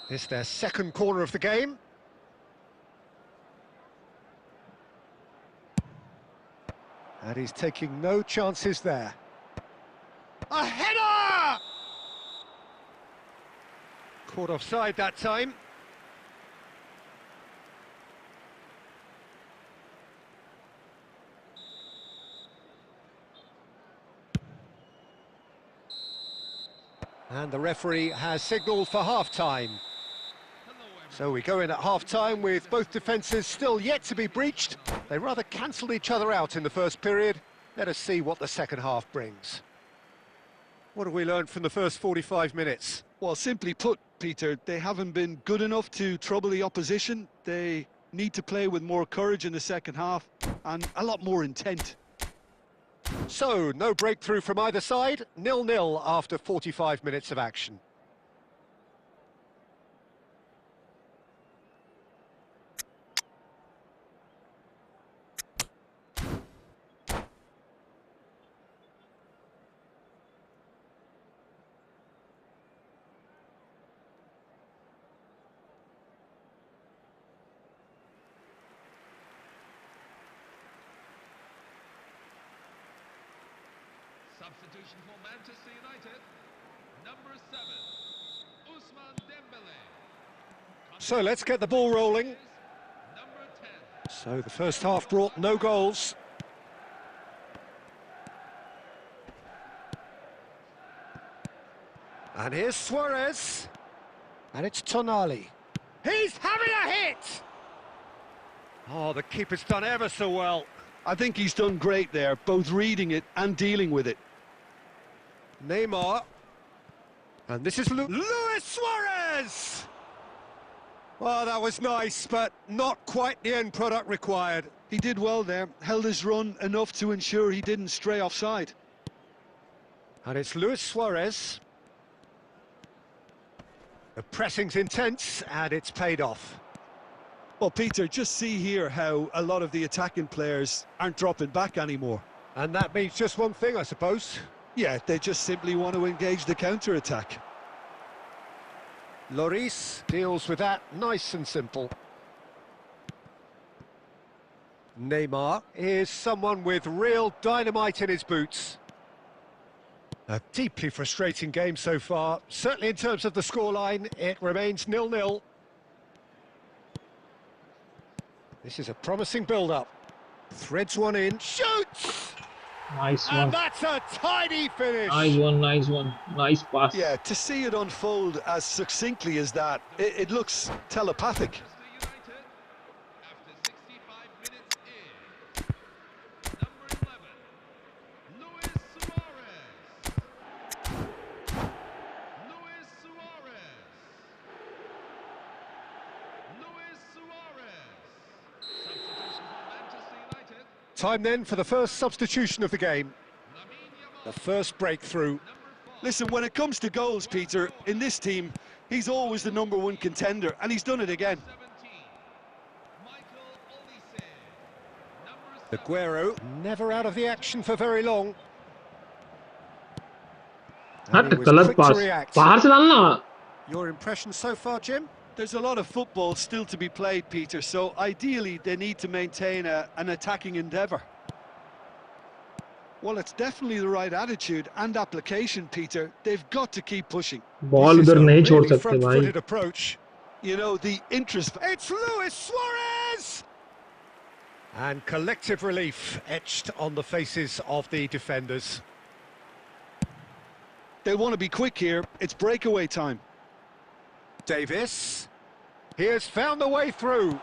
It's their second corner of the game. And he's taking no chances there. A header! Caught offside that time. And the referee has signalled for half-time. So we go in at half-time with both defences still yet to be breached. They rather cancelled each other out in the first period. Let us see what the second half brings. What have we learned from the first 45 minutes? Well, simply put, Peter, they haven't been good enough to trouble the opposition. They need to play with more courage in the second half and a lot more intent. So, no breakthrough from either side, 0-0 after 45 minutes of action. Substitution for Manchester United, number 7, Ousmane Dembélé. So let's get the ball rolling. Number 10. So the first half brought no goals. And here's Suarez. And it's Tonali. He's having a hit! Oh, the keeper's done ever so well. I think he's done great there, both reading it and dealing with it. Neymar. And this is Luis Suarez! Well, that was nice, but not quite the end product required. He did well there, held his run enough to ensure he didn't stray offside. And it's Luis Suarez. The pressing's intense, and it's paid off. Well, Peter, just see here how a lot of the attacking players aren't dropping back anymore. And that means just one thing, I suppose. Yeah, they just simply want to engage the counter-attack. Lloris deals with that nice and simple. Neymar is someone with real dynamite in his boots. A deeply frustrating game so far. Certainly in terms of the scoreline, it remains 0-0. This is a promising build-up. Threads one in, shoots! Nice And one. that's a tidy finish! Nice one, nice one. Nice pass. Yeah, to see it unfold as succinctly as that, it looks telepathic. Manchester United, after 65 minutes in, number 11, Luis Suarez. Luis Suarez. Luis Suarez. Substitution for Manchester United, Time then for the first substitution of the game. The first breakthrough. Listen, when it comes to goals, Peter, in this team, he's always the #1 contender, and he's done it again. 17, Michael Olise. Number 7, Aguero never out of the action for very long. And he was गलत quick to pass react. बाहर से डालना. Your impression so far, Jim? There's a lot of football still to be played, Peter, so ideally they need to maintain an attacking endeavour. Well, it's definitely the right attitude and application, Peter. They've got to keep pushing. Ball This is उधर a नहीं छोड़ really सकते front-footed भाई. approach. You know, the interest... It's Luis Suarez! And collective relief etched on the faces of the defenders. They want to be quick here. It's breakaway time. Davis. He has found the way through.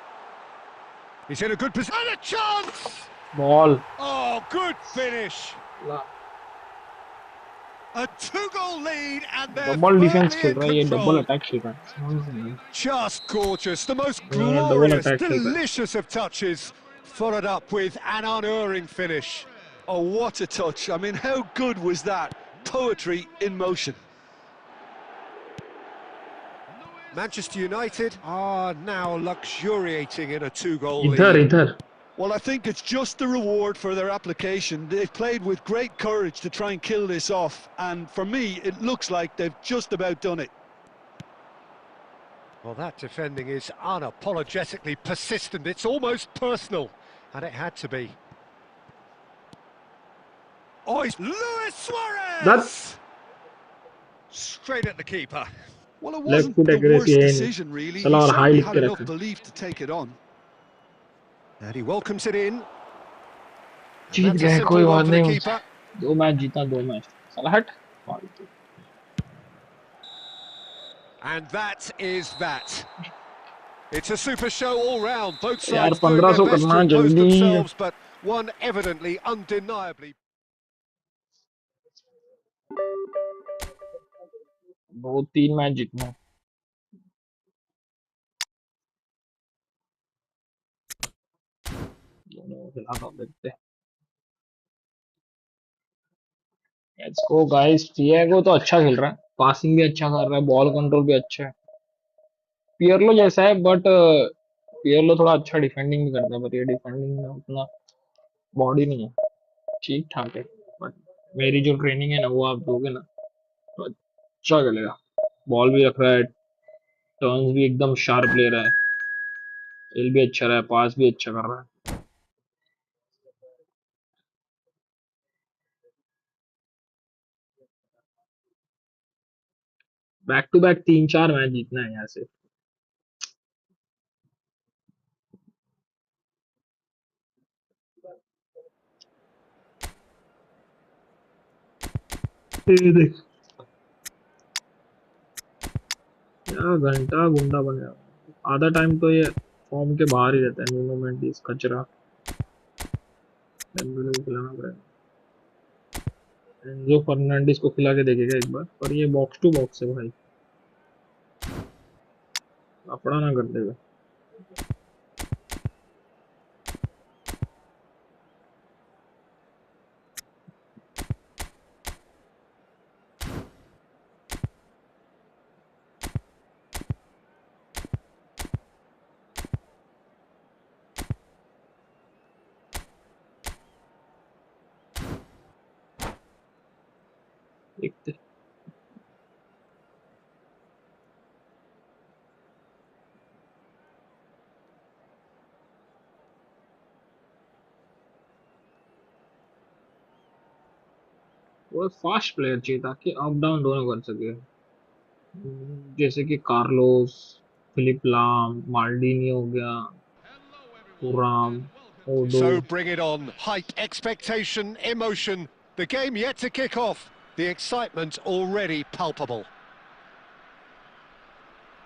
He's in a good position. And a chance! Ball. Oh, good finish. A 2-goal lead and they're double defence firmly खेल in रहा है ये control. Double attack खेल रहा है. Just gorgeous, the most double glorious, attack खेल रहा है. delicious of touches, followed up with an unerring finish. Oh, what a touch. I mean, how good was that? Poetry in motion. Manchester United are now luxuriating in a two-goal इधर lead. इधर Well, I think it's just the reward for their application. They've played with great courage to try and kill this off, and for me, it looks like they've just about done it. Well, that defending is unapologetically persistent. It's almost personal, and it had to be. Oh, it's Luis Suárez! That's Straight at the keeper. Well, it left wasn't foot the accuracy worst है नहीं decision, really. चला He और high certainly लिख had के enough रखा belief to take it on. And he welcomes it in. And Jeet that's a गए simple कोई one बात for the नहीं keeper. 2 मैच जीता 2 मैच साला हट फालतू And that is that. It's a super show all round. Both यार sides doing their 1500 best to करना impose जल्दी themselves, but one evidently, undeniably. 2-3 match जीतना है। दोनों खिलाफ आप देखते हैं लेट्स गो गाइस थियागो तो अच्छा खेल रहा है पासिंग भी अच्छा कर रहा है बॉल कंट्रोल भी अच्छा है पियरलो जैसा है बट पियरलो थोड़ा अच्छा डिफेंडिंग भी करता है बट ये डिफेंडिंग में उतना बॉडी नहीं है ठीक ठाक है बट मेरी जो ट्रेनिंग है ना वो आप दोगे ना तो अच्छा चलेगा बॉल भी रख रहा है टर्न्स भी एकदम शार्प ले रहा है एल भी अच्छा रहा है पास भी अच्छा कर रहा है बैक टू बैक 3-4 मैच जीतना है यहाँ से ये देख यार घंटा गुंडा बन गया आधा टाइम तो ये फॉर्म के बाहर ही रहता है न्यूनो मेंडिस कचरा डेम्बेले को खिलाना पड़ेगा एंजो फर्नांडिस को खिला के देखेगा एक बार पर ये बॉक्स टू बॉक्स है भाई अपना ना कर देगा देखते वो फास्ट प्लेयर चाहिए ताकि अप डाउन दोनों कर सके जैसे कि कार्लोस फिलिप लाम माल्डीनी हो गया Hello, everyone, तुराम and welcome to ओडो So bring it on. Hype, expectation, emotion. The game yet to kick off. The excitement already palpable.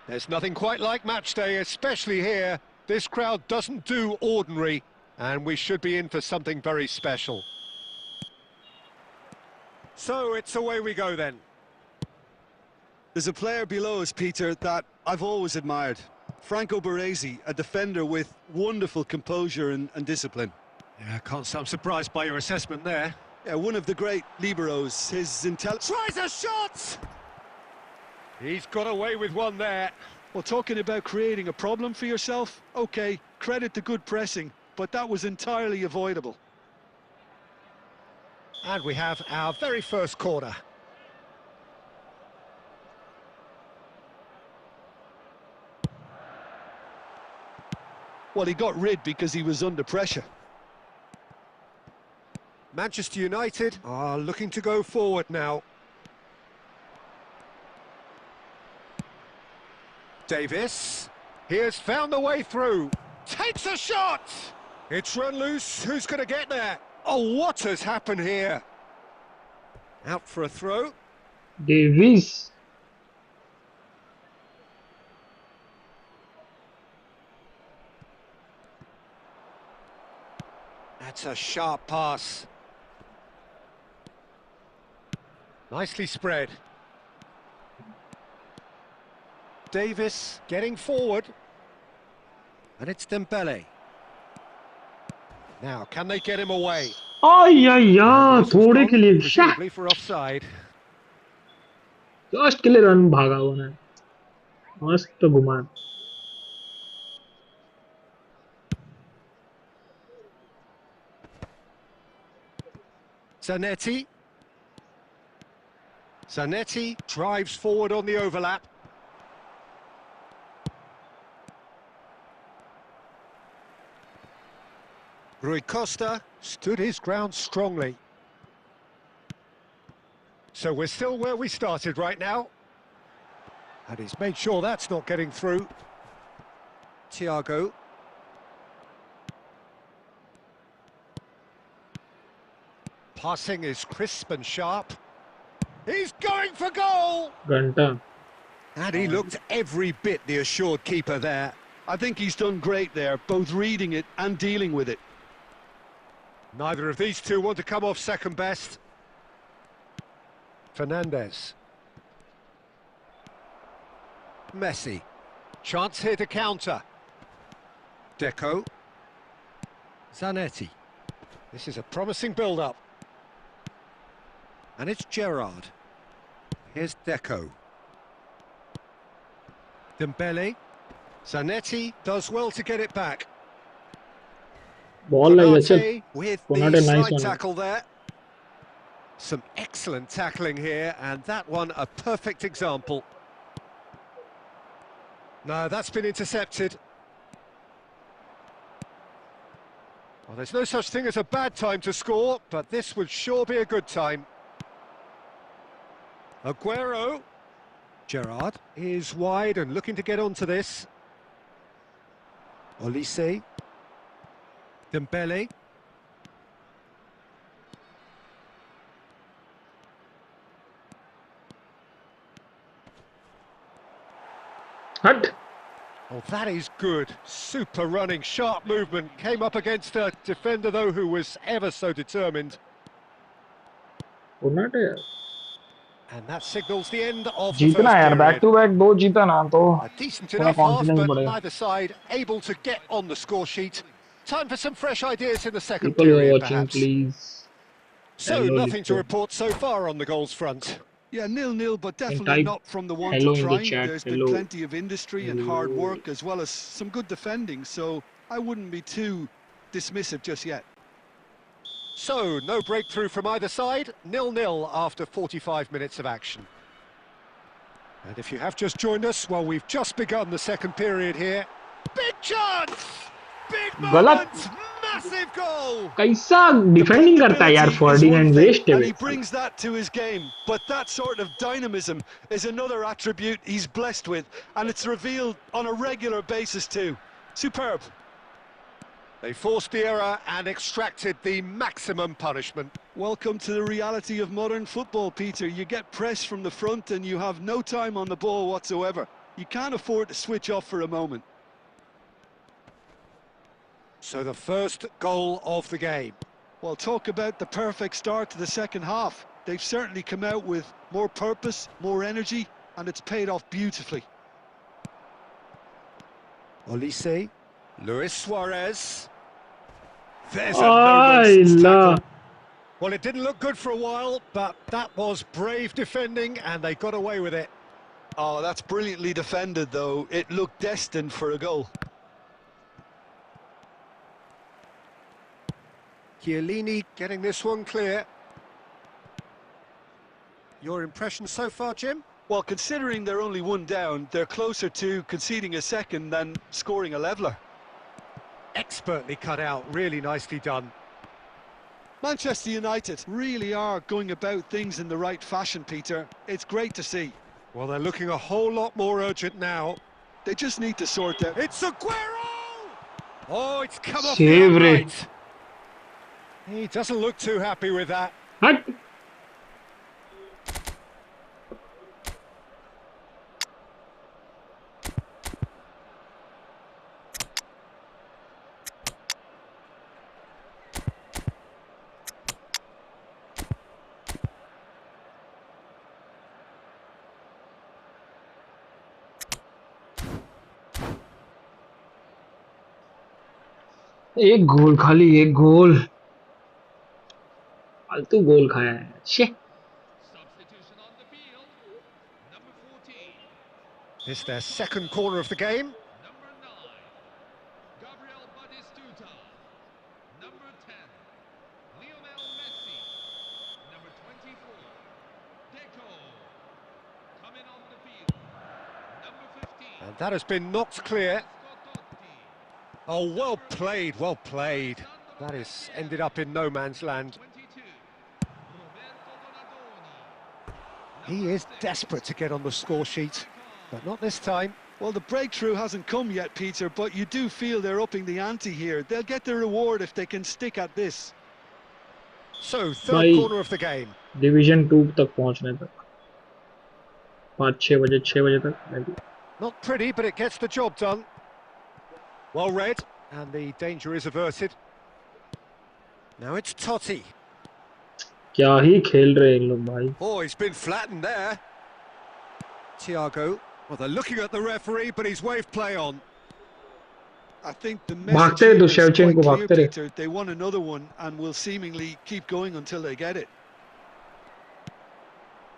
There's nothing quite like match day, especially here. This crowd doesn't do ordinary, and we should be in for something very special. So it's away we go then. There's a player below us, Peter, that I've always admired. Franco Baresi, a defender with wonderful composure and discipline. Yeah, can't say I'm surprised by your assessment there. Yeah, one of the great liberos. His intelligence... Tries a shot! He's got away with one there. Well, talking about creating a problem for yourself, OK, credit to good pressing, but that was entirely avoidable. And we have our very first corner. Well, he got rid because he was under pressure. Manchester United are looking to go forward now. Davis, he has found the way through. Takes a shot! It's run loose. Who's going to get there? Oh, what has happened here? Out for a throw. Davis That's a sharp pass. Nicely spread. Davis getting forward. And it's Dembele. Now, can they get him away? यार थोड़े के लिए Presumably for offside. Just के लिए run भागा हुआ है मस्त घुमा. Zanetti. Zanetti drives forward on the overlap. Rui Costa stood his ground strongly. So we're still where we started right now. And he's made sure that's not getting through. Thiago. Passing is crisp and sharp. He's going for goal! घंटा. And he looked every bit the assured keeper there. I think he's done great there, both reading it and dealing with it. Neither of these two want to come off second best. Fernandes. Messi. Chance here to counter. Deco. Zanetti. This is a promising build-up. And it's Gerrard. Here's Deco. Dembele. Zanetti does well to get it back. Ball like अच्छा. Konate with Konate the nice side one. tackle there. Some excellent tackling here, and that one a perfect example. No, that's been intercepted. Well, there's no such thing as a bad time to score, but this would sure be a good time. Aguero. Gerrard is wide and looking to get onto this. Olise. Dembele. हट. Oh, that is good. Super running, sharp movement. Came up against a defender, though, who was ever so determined. Konate यार. And that signals the end of the जीतना first यार. Back period. To back दो जीता ना तो A decent थोड़ा enough half, confidence but बढ़ेगा. neither side able to get on the score sheet. Time for some fresh ideas in the second People who are period, watching, perhaps. please. So, Hello, nothing to Lipo. report so far on the goals front. Yeah, 0-0, but And definitely type not from the one to hello in the try. chat. There's been Hello. plenty of industry and hard Hello. work, as well as some good defending, so I wouldn't be too dismissive just yet. So, no breakthrough from either side. 0-0 after 45 minutes of action. And if you have just joined us, well, we've just begun the second period here. Big chance! Big गलत. moment! Massive goal! कैसा defending करता है यार. Dependability is one Ferdinand thing, वेस्ट है and he way. brings that to his game. But that sort of dynamism is another attribute he's blessed with, and it's revealed on a regular basis too. Superb. They forced the error and extracted the maximum punishment. Welcome to the reality of modern football, Peter. You get press from the front and you have no time on the ball whatsoever. You can't afford to switch off for a moment. So the first goal of the game. Well, talk about the perfect start to the second half. They've certainly come out with more purpose, more energy, and it's paid off beautifully. Olise. Luis Suárez. There's a no-nonsense Allah. tackle. Well, it didn't look good for a while, but that was brave defending, and they got away with it. Oh, that's brilliantly defended, though. It looked destined for a goal. Chiellini getting this one clear. Your impression so far, Jim? Well, considering they're only one down, they're closer to conceding a second than scoring a leveller. Expertly cut out, really nicely done. Manchester United really are going about things in the right fashion, Peter. It's great to see. Well, they're looking a whole lot more urgent now. They just need to sort out... It's Aguero! Oh, it's come off the Save re. upright. He doesn't look too happy with that. हट. एक गोल खाली. एक गोल. फालतू गोल खाया है. शे. Substitution on the field. Number 14. It's their second corner of the game. Number 9, Gabriel Batistuta. Number 10, Lionel Messi. Number 24, Deco. Coming on the field, number 15, And that has been knocked clear. Francesco Totti. Oh, well played, well played. Fernando That is Beltrán. ended up in no man's land. 22, Roberto Donadoni. He Number is 6, desperate to get on the score sheet, but not this time. Well, the breakthrough hasn't come yet, Peter, but you do feel they're upping the ante here. They'll get their reward if they can stick at this. So, third भाई corner of the game. Division 2 तक पहुंचने तक 5-6 बजे 6 बजे तक maybe। Not pretty, but it gets the job done. Well read, and the danger is averted. Now it's Totti. क्या ही खेल रहे हैं इन लोग भाई। Oh, he's been flattened there. Thiago. Well, they're looking at the referee, but he's waved play on. I think the message भागते रहे here तो is quite Shevchenko clear, भागते रहे। Peter. They want another one and will seemingly keep going until they get it.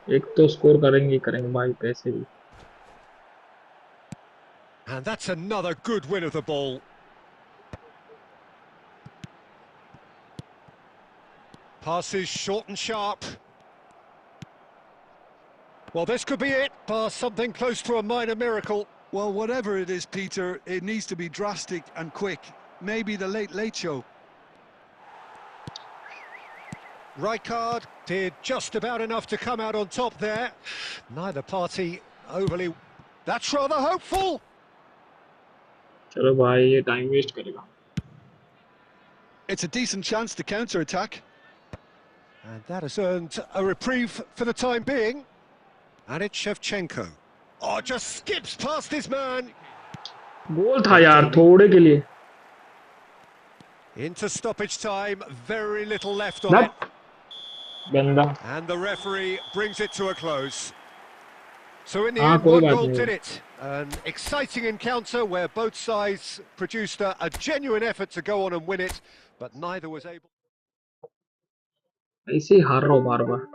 एक तो score करेंगे ही करेंगे भाई पैसे भी। And that's another good win of the ball. Passes short and sharp. Well, this could be it. Pass something close to a minor miracle. Well, whatever it is, Peter, it needs to be drastic and quick. Maybe the late show. Rijkaard did just about enough to come out on top there. Neither party overly... That's rather hopeful. चलो भाई ये time waste करेगा। It's a decent chance to counter-attack. And that has earned a reprieve for the time being. And it's Shevchenko. Oh, just skips past his man. गोल था यार थोड़े के लिए। Into stoppage time, very little left on it. गंदा। And the referee brings it to a close. So in the हाँ end, कोई one बात goal नहीं। did it. An exciting encounter where both sides produced a genuine effort to go on and win it, but neither was able. ऐसे ही हार रहा हूँ बार बार।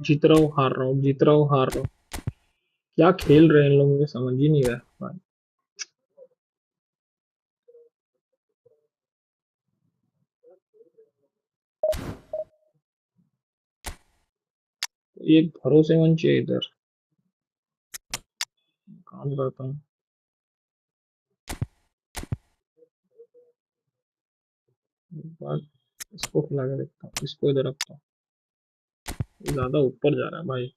जीत रहा हूँ हार रहा हूँ जीत रहा हूँ हार रहा हूँ। क्या खेल रहे हैं इन लोग मुझे समझ ही नहीं रहा भाई। ये भरोसेमंद चाहिए इधर। काम करता हूँ। एक बार इसको खिला के देखता हूँ इसको इधर रखता हूँ। ये ज्यादा ऊपर जा रहा है भाई।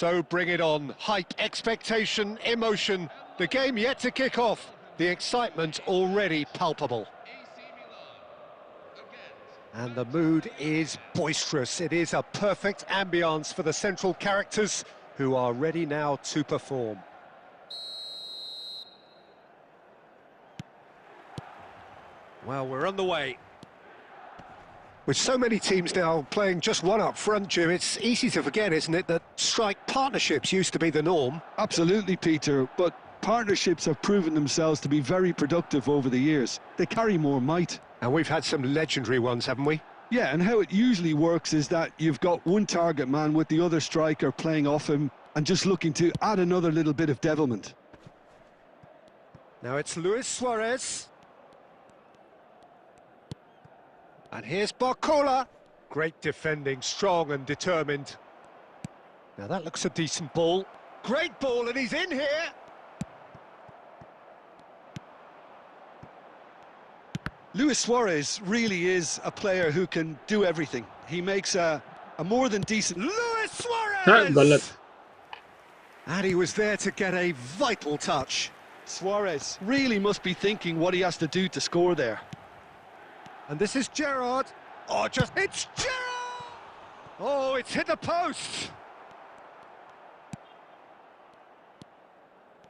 So bring it on. Hype, expectation, emotion. The game yet to kick off. The excitement already palpable. AC Milan against And the mood is boisterous. It is a perfect ambience for the central characters who are ready now to perform. Well, we're on the way. With so many teams now playing just one up front, Jim, it's easy to forget, isn't it, that strike partnerships used to be the norm. Absolutely, Peter, but partnerships have proven themselves to be very productive over the years. They carry more might. And we've had some legendary ones, haven't we? Yeah, and how it usually works is that you've got one target man with the other striker playing off him and just looking to add another little bit of devilment. Now it's Luis Suárez. And here's Barcola. Great defending, strong and determined. Now that looks a decent ball. Great ball, and he's in here. Luis Suárez really is a player who can do everything. He makes a more than decent... Luis हाँ, Suárez! गलत. And he was there to get a vital touch. Suárez really must be thinking what he has to do to score there. And this is Gerrard. Oh, it's Gerrard! Oh, it's hit the post.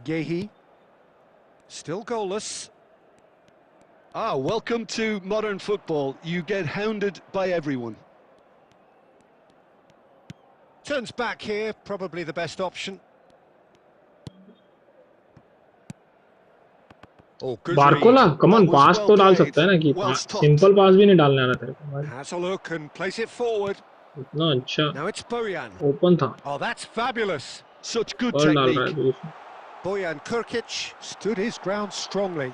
Gehi. Still goalless. Ah, welcome to modern football. You get hounded by everyone. Turns back here, probably the best option. Oh, good Barcola read. Come on That was pass well तो डाल played, सकता है ना कि well stopped. Simple past भी नहीं डालने आना तेरे को भाई Has a look and plays it forward. इतना अच्छा Now it's Bojan. ओपन था Oh, that's fabulous. Such good और डाल रहा है technique. तो उसमें। Bojan Krkić stood his ground strongly.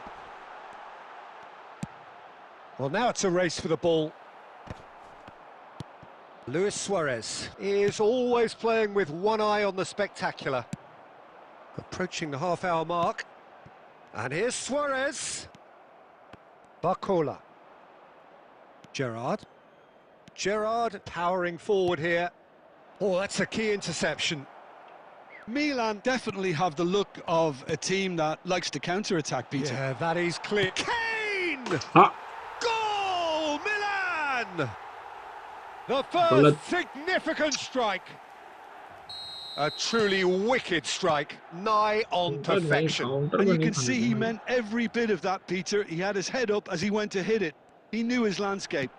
Well, now it's a race for the ball. Luis Suárez is always playing with one eye on the spectacular. Approaching the half-hour mark. And here's Suárez. Barcola. Gerrard. Gerrard powering forward here. Oh, that's a key interception. Milan definitely have the look of a team that likes to counter-attack, Peter. Yeah, that is clear. Kane! हाँ Goal! Milan! The गलत first significant strike. A truly wicked strike, nigh on counter नहीं perfection. Counter And में you नहीं can see खाने he का meant every bit of that, Peter. He had his head up as he went to hit it. He knew his landscape.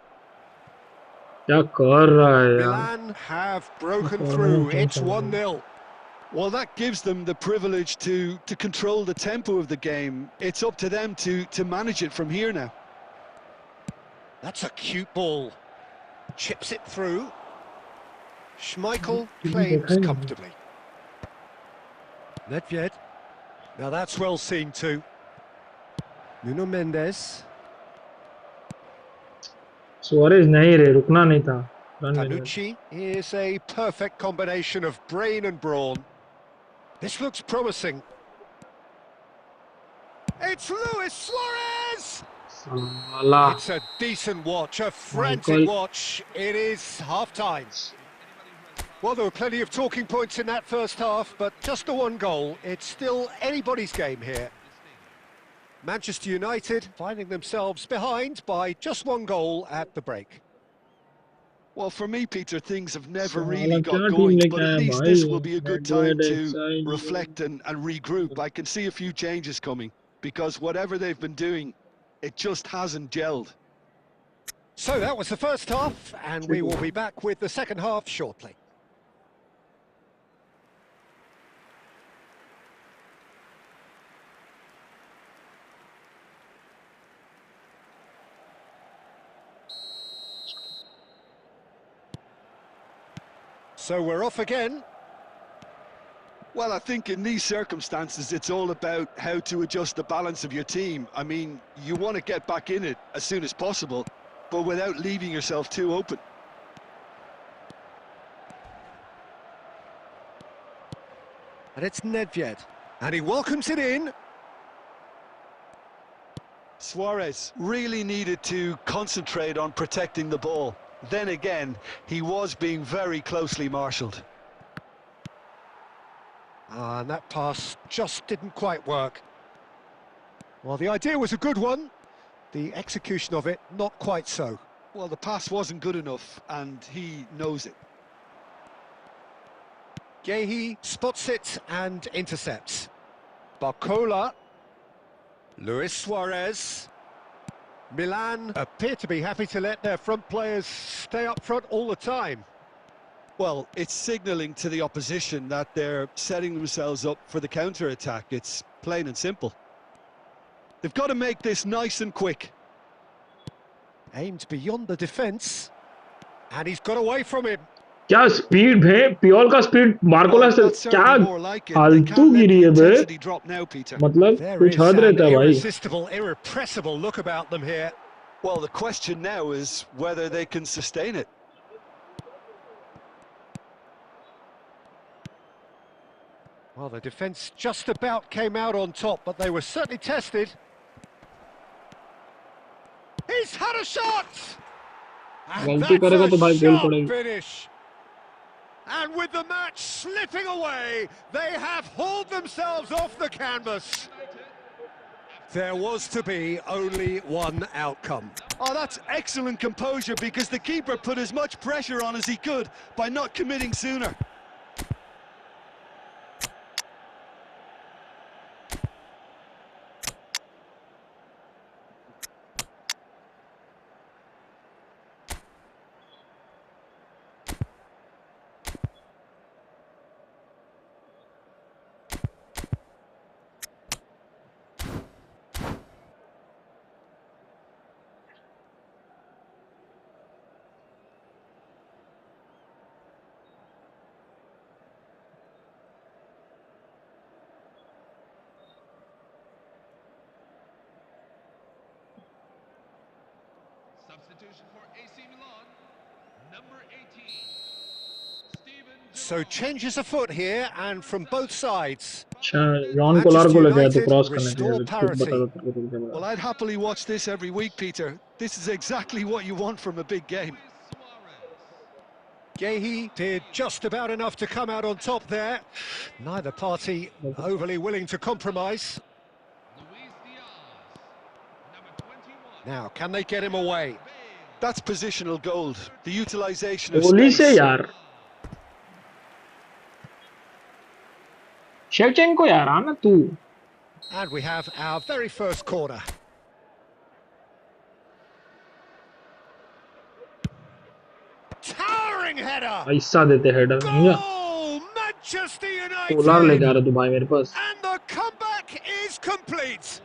क्या कर रहा है यार Milan have broken through. It's 1-0. Well, that gives them the privilege to control the tempo of the game. It's up to them to manage it from here now. That's a cute ball. Chips it through. Schmeichel claims comfortably. Nedved. Now that's well seen too. Nuno Mendes. Suarez नहीं रे रुकना नहीं था run नहीं Panucci is a perfect combination of brain and brawn. This looks promising. It's Luis Suárez! साला It's a decent watch, a frantic Michael. watch. It is half-time. Well, there were plenty of talking points in that first half, but just the one goal. It's still anybody's game here. Manchester United finding themselves behind by just one goal at the break. Well, for me, Peter, things have never साला really got क्या team going, लेके but at आया least भाई this will be a good time Nedved, to Exide, reflect and regroup. I can see a few changes coming, because whatever they've been doing, it just hasn't gelled. So that was the first half, and we will be back with the second half shortly. So we're off again. Well, I think in these circumstances, it's all about how to adjust the balance of your team. I mean, you want to get back in it as soon as possible, but without leaving yourself too open. And it's Nedved. And he welcomes it in. Suárez really needed to concentrate on protecting the ball. Then again, he was being very closely marshalled. And that pass just didn't quite work. Well, the idea was a good one. The execution of it, not quite so. Well, the pass wasn't good enough, and he knows it. Gehi spots it and intercepts. Barcola. Luis Suárez. Milan appear to be happy to let their front players stay up front all the time. Well, it's signalling to the opposition that they're setting themselves up for the counter-attack. It's plain and simple. They've got to make this nice and quick. Aimed beyond the defence. And he's got away from him. क्या speed है पियोल का speed Barcola Well, से that's क्या certainly more like it. They फालतू can't let Giri the है बे intensity drop now, Peter. मतलब There कुछ is हद an रहता है भाई irresistible, irrepressible look about them here. Well, the question now is whether they can sustain it. Well, the defence just about came out on top, but they were certainly tested. He's had a shot! And गलती that's करेगा a तो भाई गोल sharp पड़ेगा finish. And with the match slipping away, they have hauled themselves off the canvas. There was to be only one outcome. Oh, that's excellent composure, because the keeper put as much pressure on as he could by not committing sooner. Substitution for AC Milan, number 18. Steven So Gerrard. changes afoot here, and from both sides. अच्छा John Kolar Manchester को लगा तो United cross करने के restore लिए खुद बता parity. दो तेरे को क्या Well, बता I'd happily watch this every week, Peter. This is exactly what you want from a big game. Luis Suarez. Gehi did just about enough to come out on top there. Neither party overly willing to compromise. Luis Diaz, number 21. Now, can they get him away? Bale. That's positional gold. The utilisation of गोली से space. यार Shevchenko यार आना तू And we have our very first corner. Towering header! ऐसा देते header समझा Goal! Manchester Kolar लेके आ United! रहा तू भाई मेरे पास And the comeback is complete!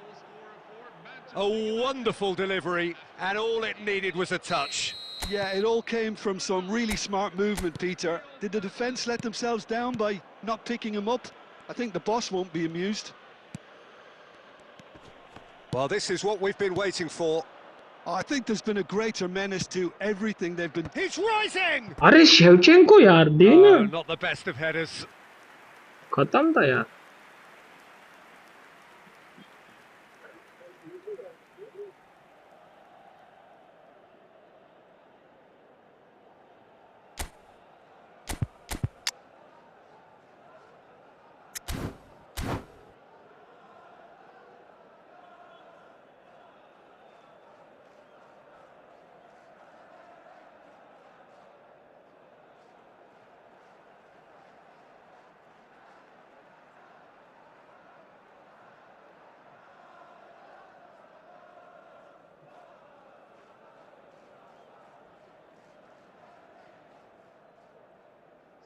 A wonderful delivery, and all it needed was a touch. Yeah, it all came from some really smart movement, Peter. Did the defence let themselves down by not picking him up? I think the boss won't be amused. Well, this is what we've been waiting for. Oh, I think there's been a greater menace to everything they've been... He's rising! अरे Shevchenko यार दे ना Oh, not the best of headers. खत्म था यार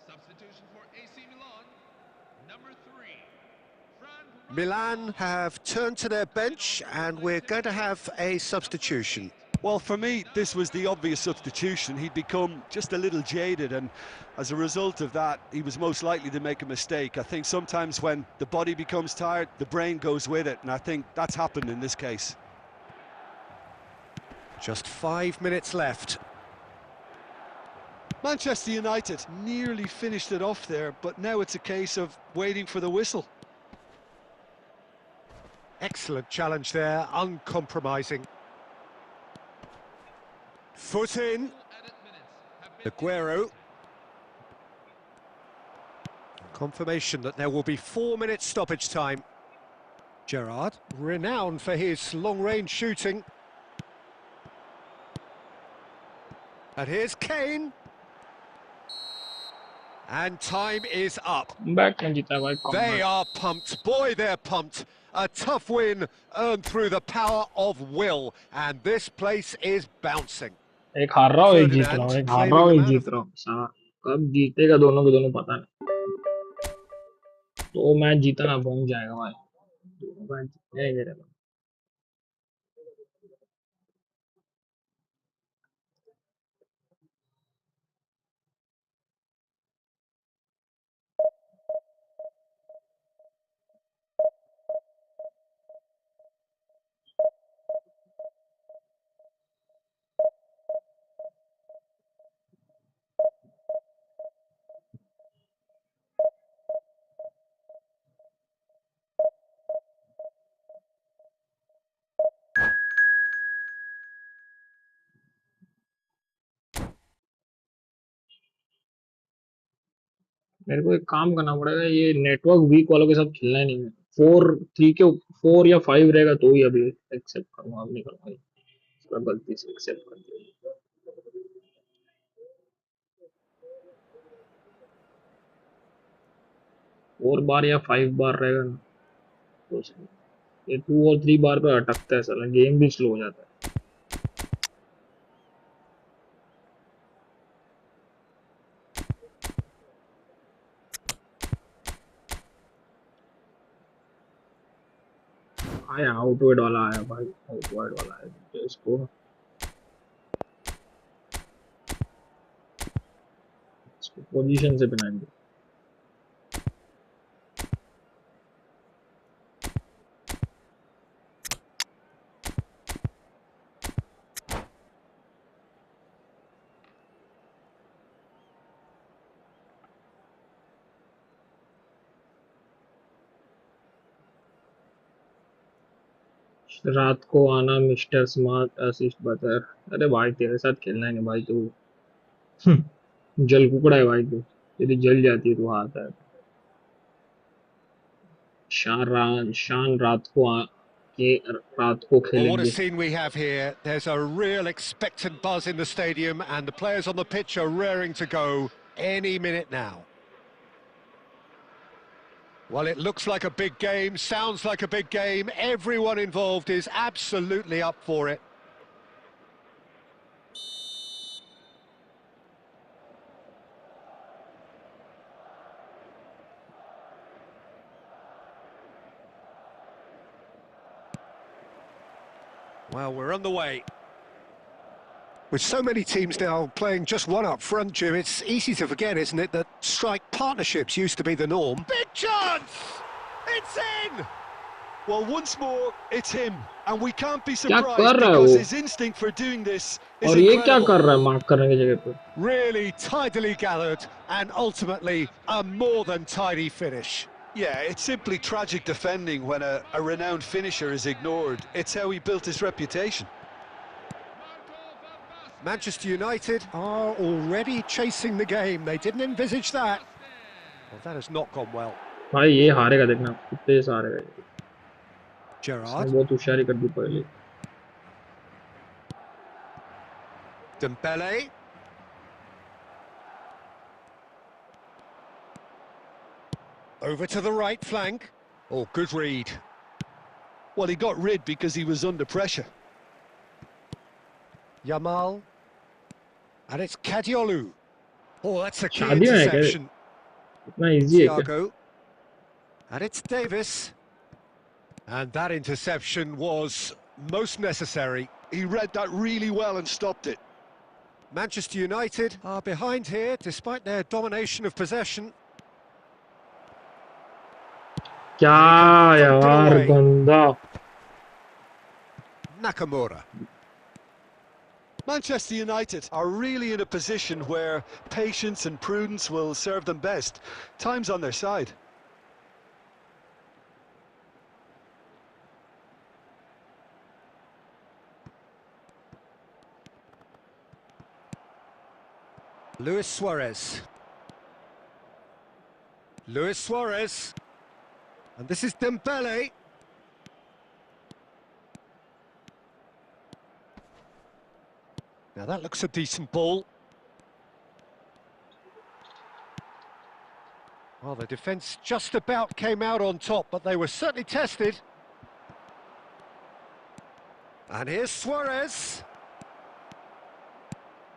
Substitution for AC Milan, number 3. Milan have turned to their bench, and we're going to have a substitution. Well, for me, this was the obvious substitution. He'd become just a little jaded, and as a result of that, he was most likely to make a mistake. I think sometimes when the body becomes tired, the brain goes with it, and I think that's happened in this case. Just 5 minutes left. Manchester United nearly finished it off there, but now it's a case of waiting for the whistle. Excellent challenge there, uncompromising. Foot in. Added minutes have been Aguero. Confirmation that there will be 4 minutes stoppage time. Gerrard, renowned for his long-range shooting. And here's Kane. And time is up. Back में जीता भाई They comeback. are pumped. Boy, they're pumped. A tough win earned through the power of will. And this place is bouncing. एक हार रहा हूँ एक जीत रहा Ferdinand हूँ, एक हार रहा claiming हूँ the एक man of जीत the... रहा हूँ, साला कब जीतेगा दोनों के दोनों पता नहीं। तो मैच जीतना पहुंच जाएगा भाई, दो मैच जीतने हैं मेरे को। मेरे को एक काम करना पड़ेगा, ये नेटवर्क वीक वालों के साथ खेलना ही नहीं है। 4-3 के 4 या 5 रहेगा तो ही अभी एक्सेप्ट करूंगा, अब नहीं करूंगा। इसका गलती से एक्सेप्ट कर दिया। 4 बार या 5 बार रहेगा ना तो सही। ये 2 और 3 बार पे अटकता है साला, गेम भी स्लो हो जाता है। आया आउटवर्ड वाला आया भाई, आउटवर्ड वाला आया तो इसको पोजीशन से बनाएंगे। रात को आना मिस्टर स्मार्ट असिस्ट बटर। अरे भाई तेरे साथ खेलना है नहीं भाई, तू जल कुकड़ा है भाई, तू तेरी जल जाती है तू आता है। शान रात को Well, what a खेलेंगे। scene we have here. There's a real expectant buzz in the stadium and the players on the pitch are raring to go any minute now. Well, it looks like a big game, sounds like a big game. Everyone involved is absolutely up for it. Well, we're on the way. With so many teams now playing just one up front, Jim, it's easy to forget, isn't it, that strike partnerships used to be the norm. Big chance! It's in! Well, once more, it's him. And we can't be क्या surprised कर रहा है because वो, his instinct for doing this is और ये क्या incredible. कर रहा है मार्क करने की जगह पे। Really tidily gathered and ultimately a more than tidy finish. Yeah, it's simply tragic defending when a renowned finisher is ignored. It's how he built his reputation. Manchester United are already chasing the game. They didn't envisage that. Well, that has not gone well. भाई ये हारेगा, देखना कितने से हारेगा ये। इसने Gerrard, बहुत होशियारी कर दी पहले। Dembele. Over to the right flank. Oh, good read. Well, he got rid because he was under pressure. Yamal. And it's Kadiolu. Oh, that's a key शादी में है क्या, interception. इतना इजी है क्या? Thiago. And it's Davis. And that interception was most necessary. He read that really well and stopped it. Manchester United are behind here despite their domination of possession. क्या यार गंदा। Nakamura. Manchester United are really in a position where patience and prudence will serve them best. Time's on their side. Luis Suárez. Luis Suárez. And this is Dembele. Now that looks a decent ball. Well, the defence just about came out on top, but they were certainly tested. And here's Suarez.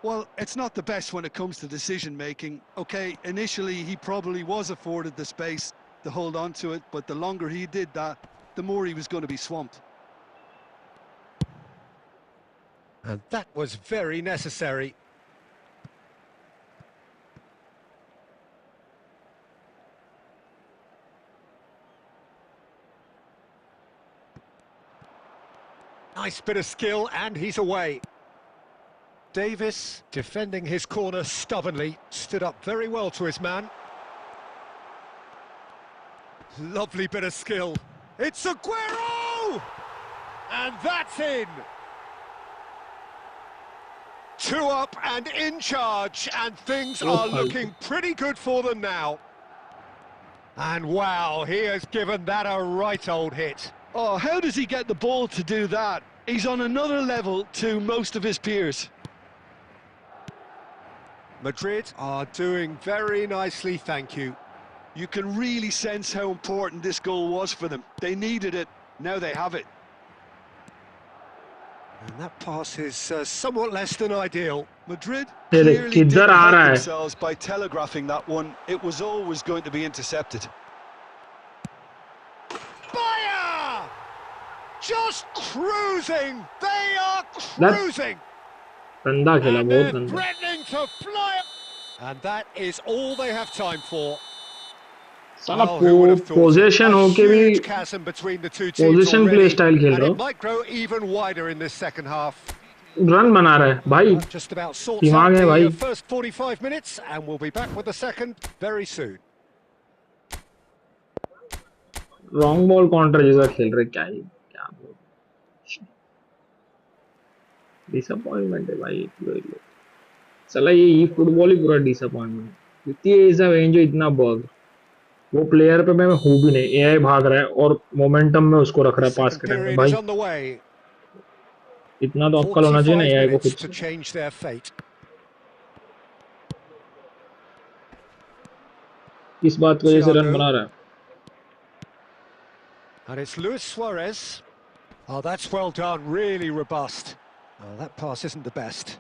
Well, it's not the best when it comes to decision-making. OK, initially he probably was afforded the space to hold on to it, but the longer he did that, the more he was going to be swamped. And that was very necessary. Nice bit of skill, and he's away. Davis, defending his corner stubbornly, stood up very well to his man. Lovely bit of skill. It's Aguero! And that's in! 2 up and in charge, and things are looking pretty good for them now. And wow, he has given that a right old hit. Oh, how does he get the ball to do that? He's on another level to most of his peers. Madrid are doing very nicely, thank you. You can really sense how important this goal was for them. They needed it, now they have it. And that pass is somewhat less than ideal. Madrid Hey, clearly kidhar didn't aa help raha hai? themselves by telegraphing that one. It was always going to be intercepted. Fire! Just cruising! They are cruising! गंदा खेला, And बहुत they're गंदा. threatening to fly. And that is all they have time for. साला Oh, who would have thought it? Position A होके भी huge chasm between the two teams position play already, style खेल and रहा it हो, might grow even wider in this second half. Run बना रहा है भाई. Just about sorts दिमाग out है the भाई. first 45 minutes, and we'll be back with the second very soon. Wrong ball counter जैसा खेल रहे, क्या ही क्या डिसअपॉइंटमेंट है भाई. साला ये फुटबॉल ही पूरा डिसअपॉइंटमेंट. इतनी ऐसा रेंज है, इतना बग. वो प्लेयर पे मैं हूँ भी नहीं, एआई भाग रहा है और मोमेंटम में उसको रख रहा है पास Second के टाइम में. period is भाई on the way. इतना तो अक्कल होना चाहिए ना 45 एआई को minutes खुद to से. change their fate. इस बात की वजह से रन Thiago. बना रहा है. And it's Luis Suarez. Oh, that's well done, really robust. Oh, that pass isn't the best.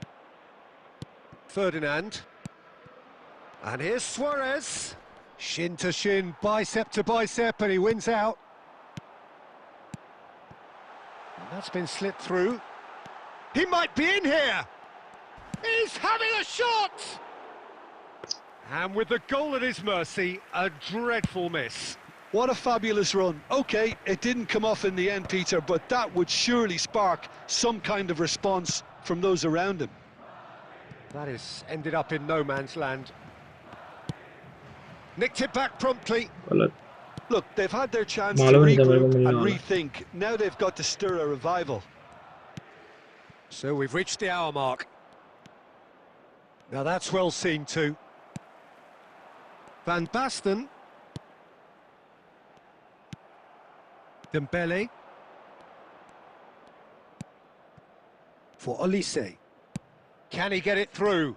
Ferdinand. And here's Suarez. Shin to shin, bicep to bicep, and he wins out. And that's been slipped through. He might be in here. He's having a shot! And with the goal at his mercy, a dreadful miss. What a fabulous run. OK, it didn't come off in the end, Peter, but that would surely spark some kind of response from those around him. That is ended up in no man's land. Nicked it back promptly. गलत. Look, they've had their chance to मालूम नहीं था मेरे को regroup मिलने and वाला. rethink. Now they've got to stir a revival. So we've reached the hour mark. Now that's well seen too. Van Basten. Dembele. For Olise. Can he get it through?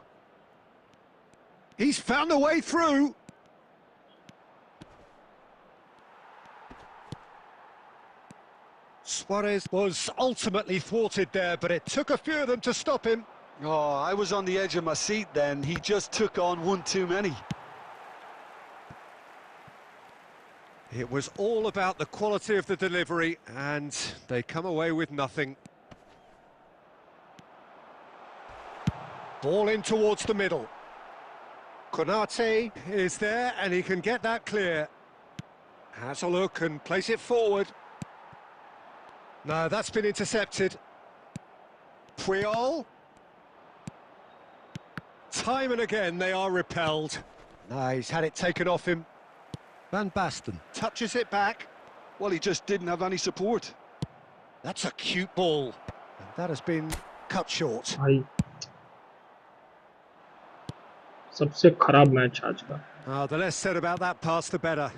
He's found a way through. Suarez was ultimately thwarted there, but it took a few of them to stop him. Oh, I was on the edge of my seat then. He just took on one too many. It was all about the quality of the delivery, and they come away with nothing. Ball in towards the middle. Konate is there, and he can get that clear. Has a look and place it forward. No, that's been intercepted. Puyol. Time and again they are repelled. No, he's had it taken off him. Van Basten touches it back. Well, he just didn't have any support. That's a cute ball. And that has been cut short. भाई सबसे खराब match आज का। The less said about that pass, the better.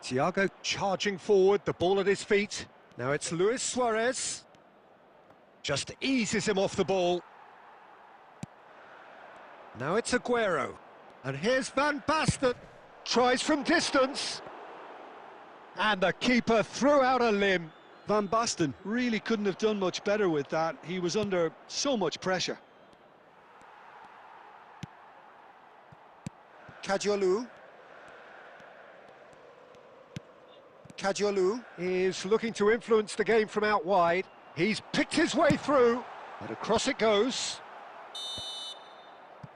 Thiago charging forward, the ball at his feet. Now it's Luis Suárez. Just eases him off the ball. Now it's Aguero. And here's Van Basten. Tries from distance. And the keeper threw out a limb. Van Basten really couldn't have done much better with that. He was under so much pressure. Kadiolu is looking to influence the game from out wide. He's picked his way through, but across it goes.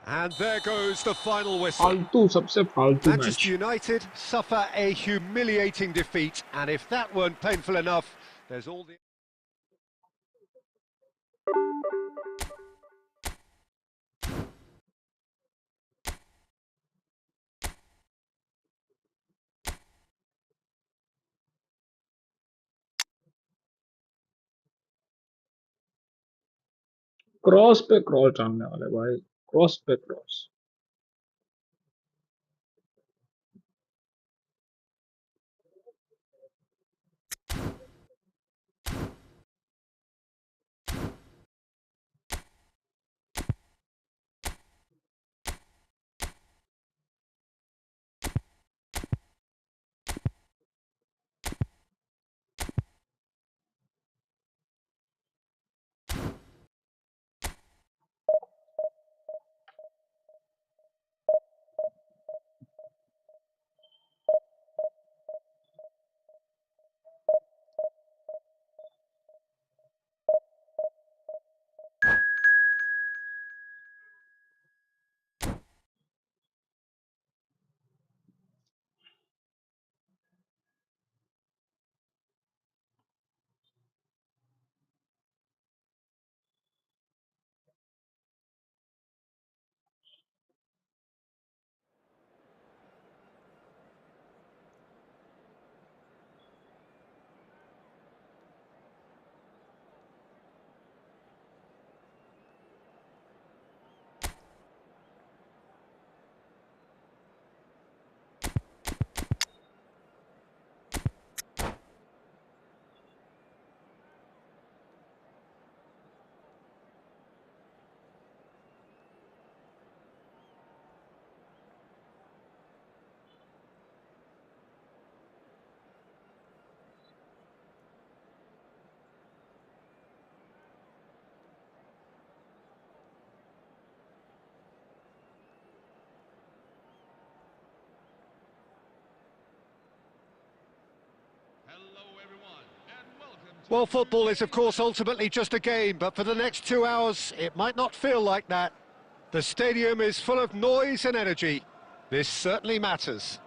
And there goes the final whistle. फालतू, सबसे फालतू match. Manchester United suffer a humiliating defeat, and if that weren't painful enough, there's all the... cross पे cross डालने वाले भाई, cross पे cross. Well, football is, of course, ultimately just a game, but for the next 2 hours, it might not feel like that. The stadium is full of noise and energy. This certainly matters.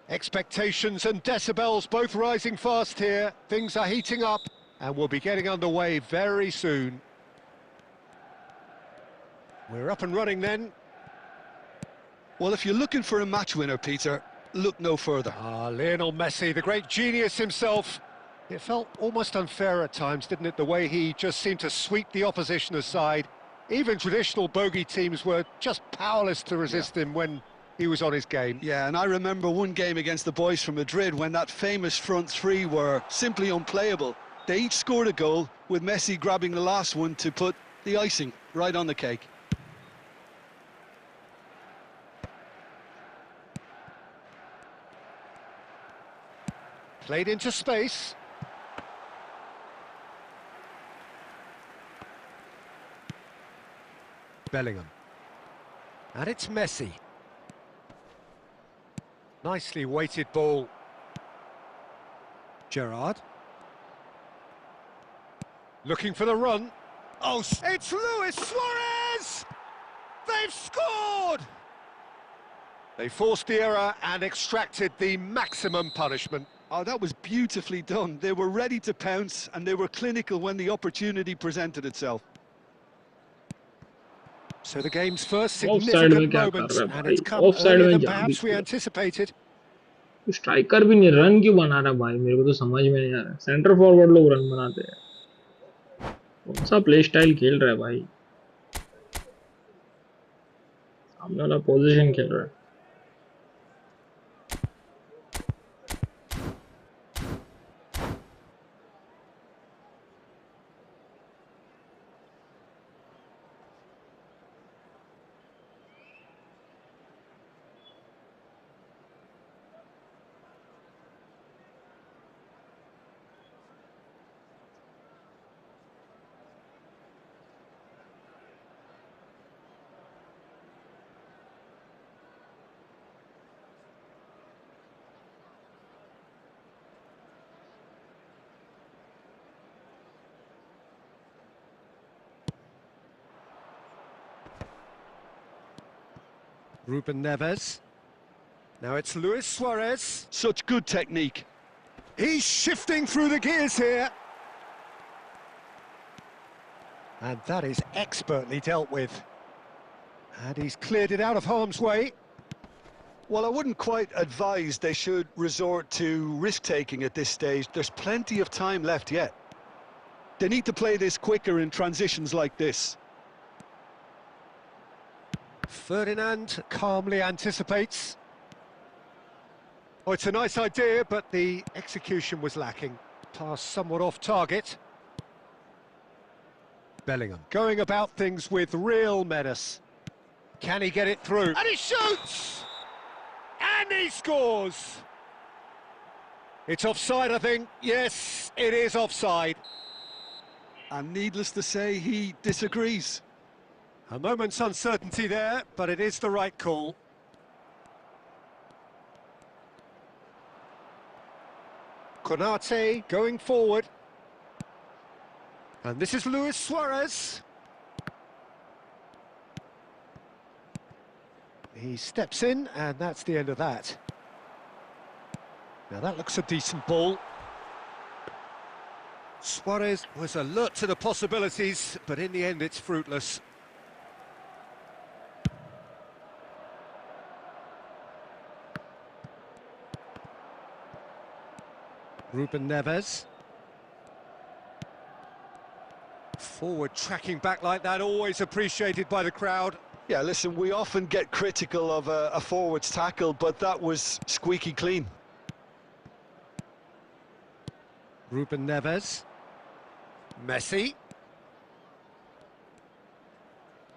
Expectations and decibels both rising fast here. Things are heating up, and we'll be getting underway very soon. We're up and running then. Well, if you're looking for a match winner, Peter, look no further. Lionel Messi, the great genius himself. It felt almost unfair at times, didn't it, the way he just seemed to sweep the opposition aside. Even traditional bogey teams were just powerless to resist him when he was on his game. Yeah, and I remember one game against the boys from Madrid when that famous front three were simply unplayable. They each scored a goal, with Messi grabbing the last one to put the icing right on the cake. Played into space. Bellingham. And it's Messi. Nicely weighted ball. Gerrard. Looking for the run. Oh, it's Luis Suárez! They've scored! They forced the error and extracted the maximum punishment. Oh, that was beautifully done. They were ready to pounce and they were clinical when the opportunity presented itself. So the game's first Offside में significant क्या कर moments, रहा है and भाई? it's come Offside earlier में than जा भी perhaps we किया। anticipated. स्ट्राइकर भी नहीं, रन क्यों बना रहा भाई? मेरे को तो समझ में नहीं आ रहा। सेंटर फॉरवर्ड लोग रन बनाते हैं, कौन सा प्ले स्टाइल खेल रहा है भाई? सामने वाला पोजीशन खेल रहा है. Ruben Neves. Now it's Luis Suárez. Such good technique. He's shifting through the gears here. And that is expertly dealt with. And he's cleared it out of harm's way. Well, I wouldn't quite advise they should resort to risk-taking at this stage. There's plenty of time left yet. They need to play this quicker in transitions like this. Ferdinand calmly anticipates. Oh, it's a nice idea, but the execution was lacking. Pass somewhat off target. Bellingham going about things with real menace. Can he get it through? And he shoots! And he scores! It's offside, I think. Yes, it is offside. And needless to say, he disagrees. A moment's uncertainty there, but it is the right call. Konate going forward. And this is Luis Suárez. He steps in, and that's the end of that. Now that looks a decent ball. Suárez was alert to the possibilities, but in the end it's fruitless. Ruben Neves. Forward tracking back like that, always appreciated by the crowd. Yeah, listen, we often get critical of a forward's tackle, but that was squeaky clean. Ruben Neves. Messi.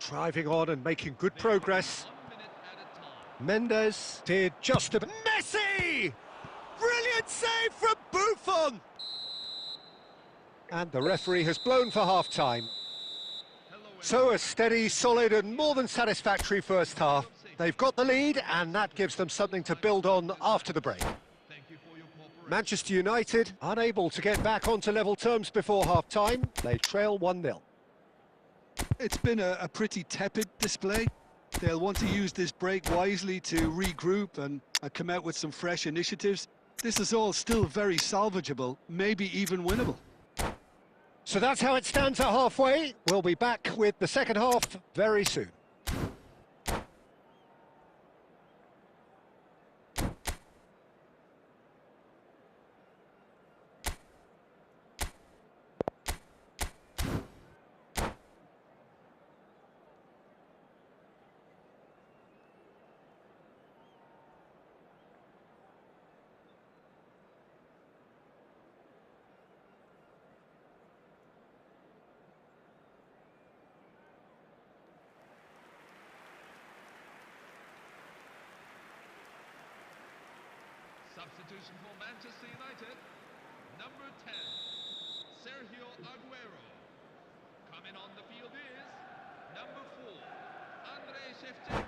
Driving on and making good progress. 1 minute at a time. Mendes did just a... Messi! Brilliant save from Buffon! And the referee has blown for half-time. So a steady, solid and more than satisfactory first half. They've got the lead and that gives them something to build on after the break. Thank you for your cooperation. Manchester United unable to get back onto level terms before half-time. They trail 1-0. It's been a pretty tepid display. They'll want to use this break wisely to regroup and come out with some fresh initiatives. This is all still very salvageable, maybe even winnable. So that's how it stands at halfway. We'll be back with the second half very soon. Substitution for Manchester United. Number 10, Sergio Aguero. Coming on the field is number 4, Andrei Shevchenko.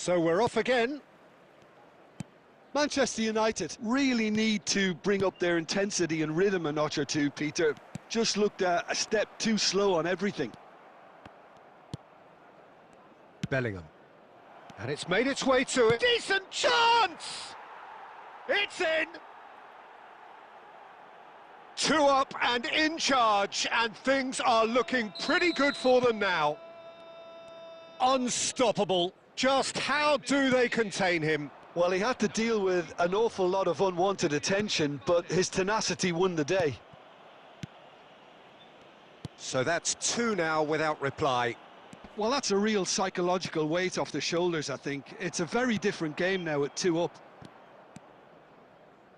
So we're off again. Manchester United really need to bring up their intensity and rhythm a notch or two, Peter. Just looked a step too slow on everything. Bellingham. And it's made its way to a decent chance! It's in! 2 up and in charge, and things are looking pretty good for them now. Unstoppable. Just how do they contain him? Well, he had to deal with an awful lot of unwanted attention, but his tenacity won the day. So that's 2 now without reply. Well, that's a real psychological weight off the shoulders, I think. It's a very different game now at 2 up.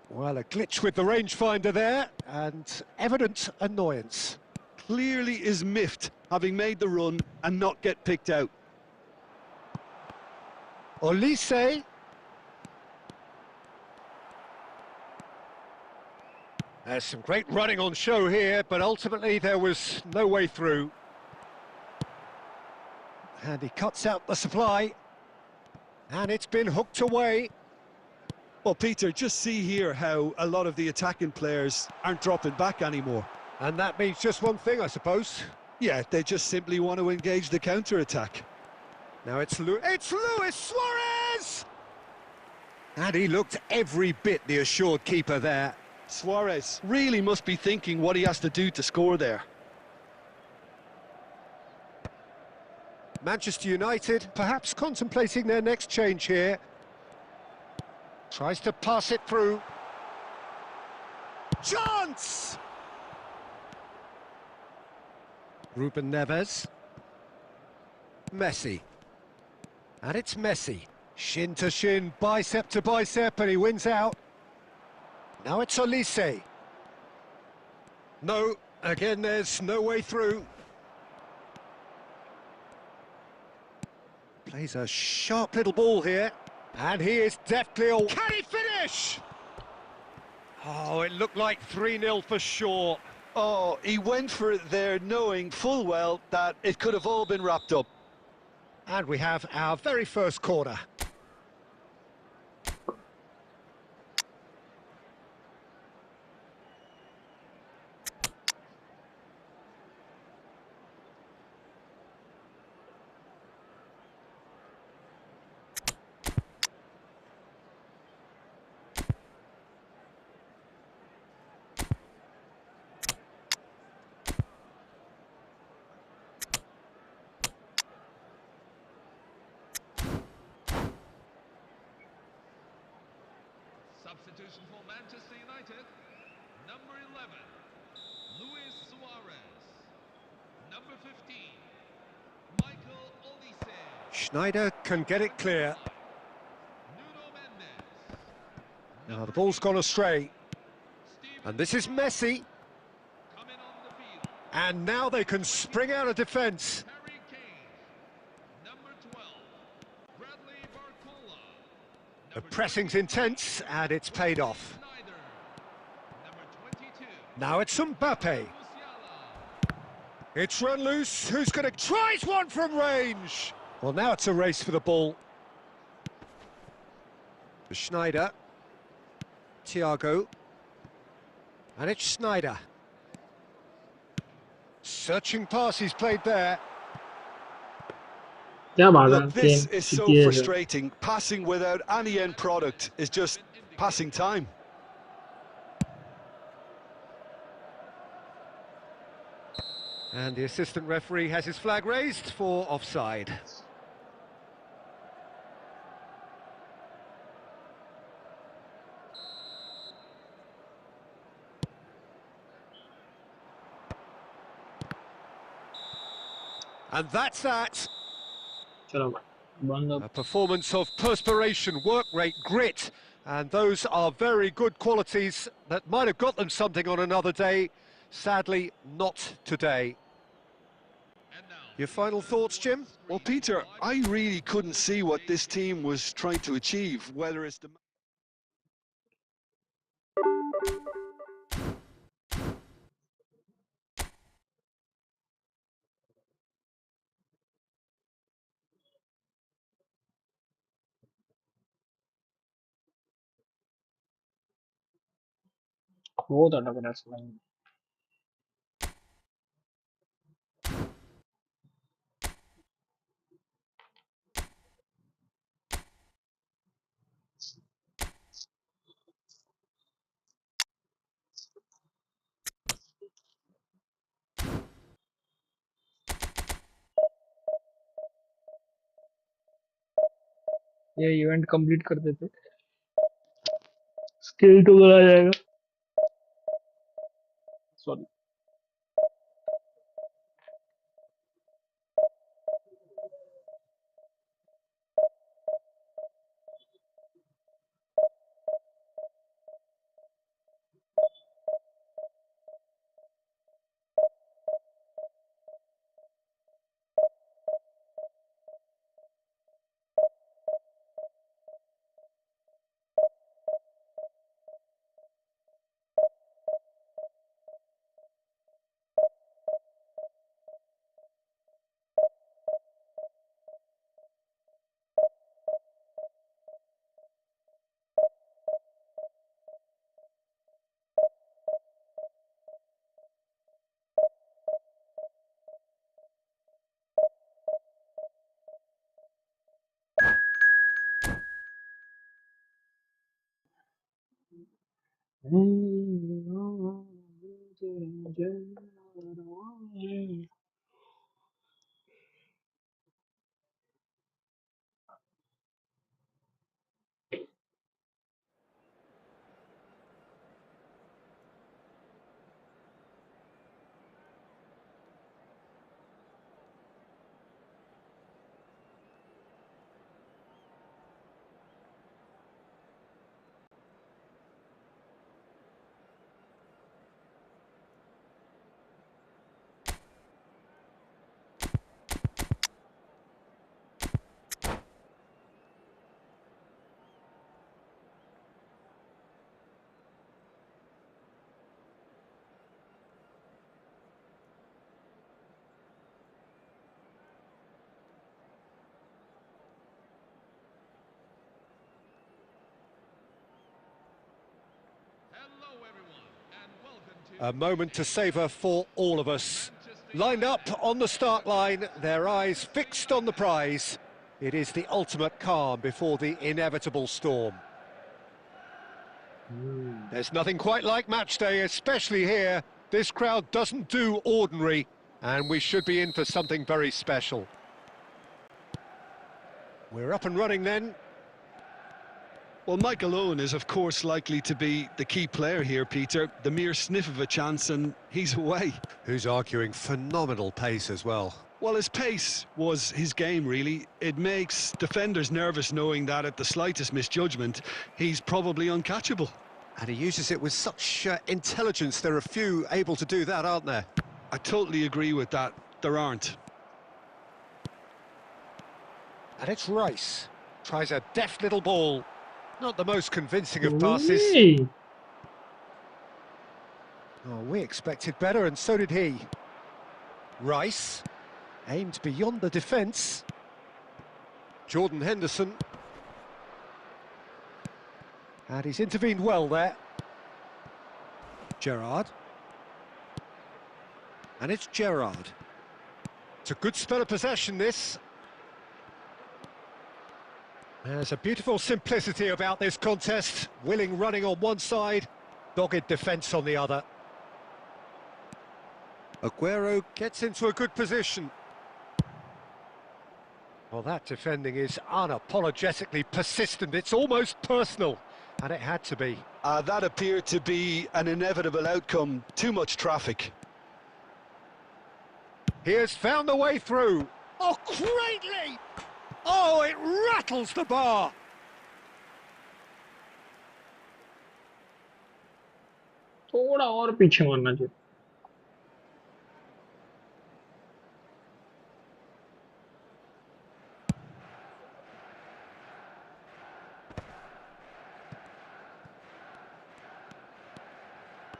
Well, a glitch with the rangefinder there, and evident annoyance. Clearly is miffed, having made the run and not get picked out. Olise. There's some great running on show here, but ultimately there was no way through. And he cuts out the supply. And it's been hooked away. Well, Peter, just see here how a lot of the attacking players aren't dropping back anymore. And that means just one thing, I suppose. Yeah, they just simply want to engage the counter-attack. Now it's Luis Suárez! And he looked every bit the assured keeper there. Suarez really must be thinking what he has to do to score there. Manchester United perhaps contemplating their next change here. Tries to pass it through. Chance! Ruben Neves. Messi. And it's Messi. Shin to shin, bicep to bicep, and he wins out. Now it's Olise. No, again there's no way through. Plays a sharp little ball here. And he is deftly all... Can he finish? Oh, it looked like 3-0 for sure. Oh, he went for it there knowing full well that it could have all been wrapped up. And we have our very first corner. Substitution for Manchester United. Number 11, Luis Suárez. Number 15, Michael Olise. Schneider can get it clear. Nuno Mendes. Now the ball's gone astray. Steven And this is Messi. coming on the field. And now they can spring out of defence. Harry Kane. Number 12, Bradley Barcola. The pressing's intense, and it's paid off. Snyder. Number 22, Now it's Mbappe. Musiala. It's run loose. Who's going to... Tries one from range! Well, now it's a race for the ball. For Schneider. Thiago. And it's Schneider. Searching pass he's played there. क्या बात है Look, this is so जीती है जो। frustrating. Passing without any end product is just passing time. And the assistant referee has his flag raised for offside. And that's that. चलो भाई बंद अब। A performance of perspiration, work rate, grit, and those are very good qualities that might have got them something on another day. Sadly, not today. And now, Your final thoughts, Jim? Well, Peter, I really couldn't see what this team was trying to achieve, whether it's the... बहुत अटक रहा है इसमें। ये event complete कर देते, skill to आ जाएगा। Sorry. Hello, everyone, and welcome to A moment to savour for all of us. Lined up on the start line, their eyes fixed on the prize. It is the ultimate calm before the inevitable storm. There's nothing quite like match day, especially here. This crowd doesn't do ordinary, and we should be in for something very special. We're up and running then. Well, Michael Owen is, of course, likely to be the key player here, Peter. The mere sniff of a chance and he's away. Who's arguing phenomenal pace as well. Well, his pace was his game, really. It makes defenders nervous knowing that at the slightest misjudgment, he's probably uncatchable. And he uses it with such intelligence. There are few able to do that, aren't there? I totally agree with that. There aren't. And it's Rice. Tries a deft little ball. Not the most convincing of passes. Hey. Oh, we expected better, and so did he. Rice aimed beyond the defence. Jordan Henderson. And he's intervened well there. Gerrard. And it's Gerrard. It's a good spell of possession, this. There's a beautiful simplicity about this contest. Willing running on one side, dogged defence on the other. Aguero gets into a good position. Well, that defending is unapologetically persistent. It's almost personal, and it had to be. That appeared to be an inevitable outcome. Too much traffic. He has found the way through. Oh, greatly! Oh, it rattles the bar. थोड़ा और पीछे मारना चाहिए।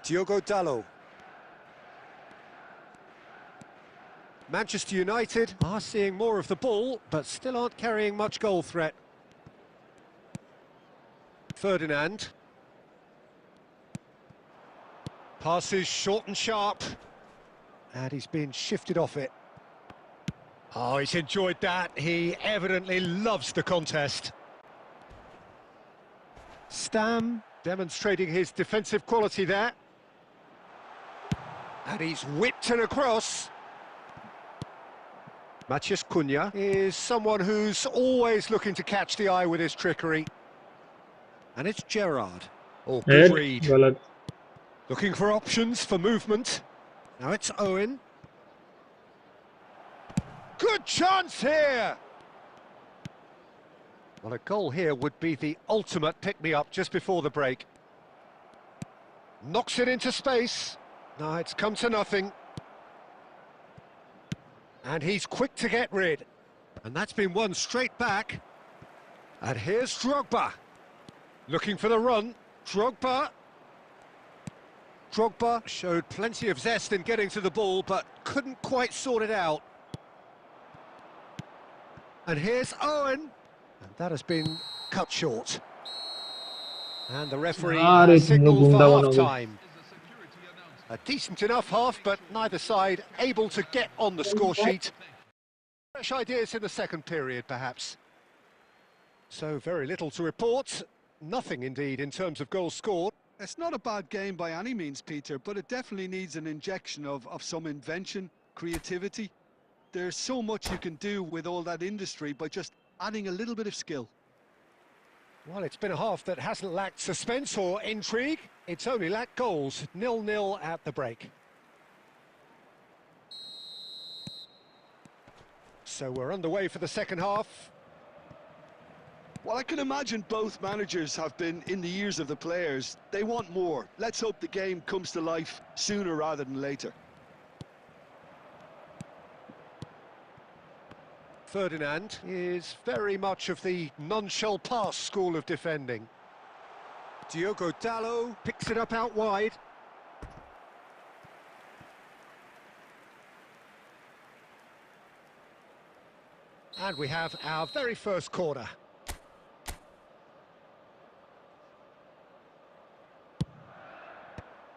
Diogo Dalot. Manchester United are seeing more of the ball, but still aren't carrying much goal threat. Ferdinand. Passes short and sharp. And he's been shifted off it. Oh, he's enjoyed that. He evidently loves the contest. Stam demonstrating his defensive quality there. And he's whipped it across. Maciej Cunha is someone who's always looking to catch the eye with his trickery. And it's Gerrard. Oh, good Hit. read. गलत. Looking for options for movement. Now it's Owen. Good chance here! Well, a goal here would be the ultimate pick-me-up just before the break. Knocks it into space. No, it's come to nothing. And he's quick to get rid. And that's been won straight back. And here's Drogba. Looking for the run. Drogba. Drogba showed plenty of zest in getting to the ball, but couldn't quite sort it out. And here's Owen. And that has been cut short. And the referee अरे has तुम लोग signalled for गुंडा बनोगे. half-time. A decent enough half, but neither side able to get on the score sheet. Fresh ideas in the second period, perhaps. So very little to report. Nothing, indeed, in terms of goals scored. It's not a bad game by any means, Peter, but it definitely needs an injection of some invention, creativity. There's so much you can do with all that industry by just adding a little bit of skill. Well, it's been a half that hasn't lacked suspense or intrigue. It's only lacked goals. 0-0 at the break. So we're underway for the second half. Well, I can imagine both managers have been in the ears of the players. They want more. Let's hope the game comes to life sooner rather than later. Ferdinand is very much of the none-shall-pass school of defending. Diogo Dalot picks it up out wide. And we have our very first corner.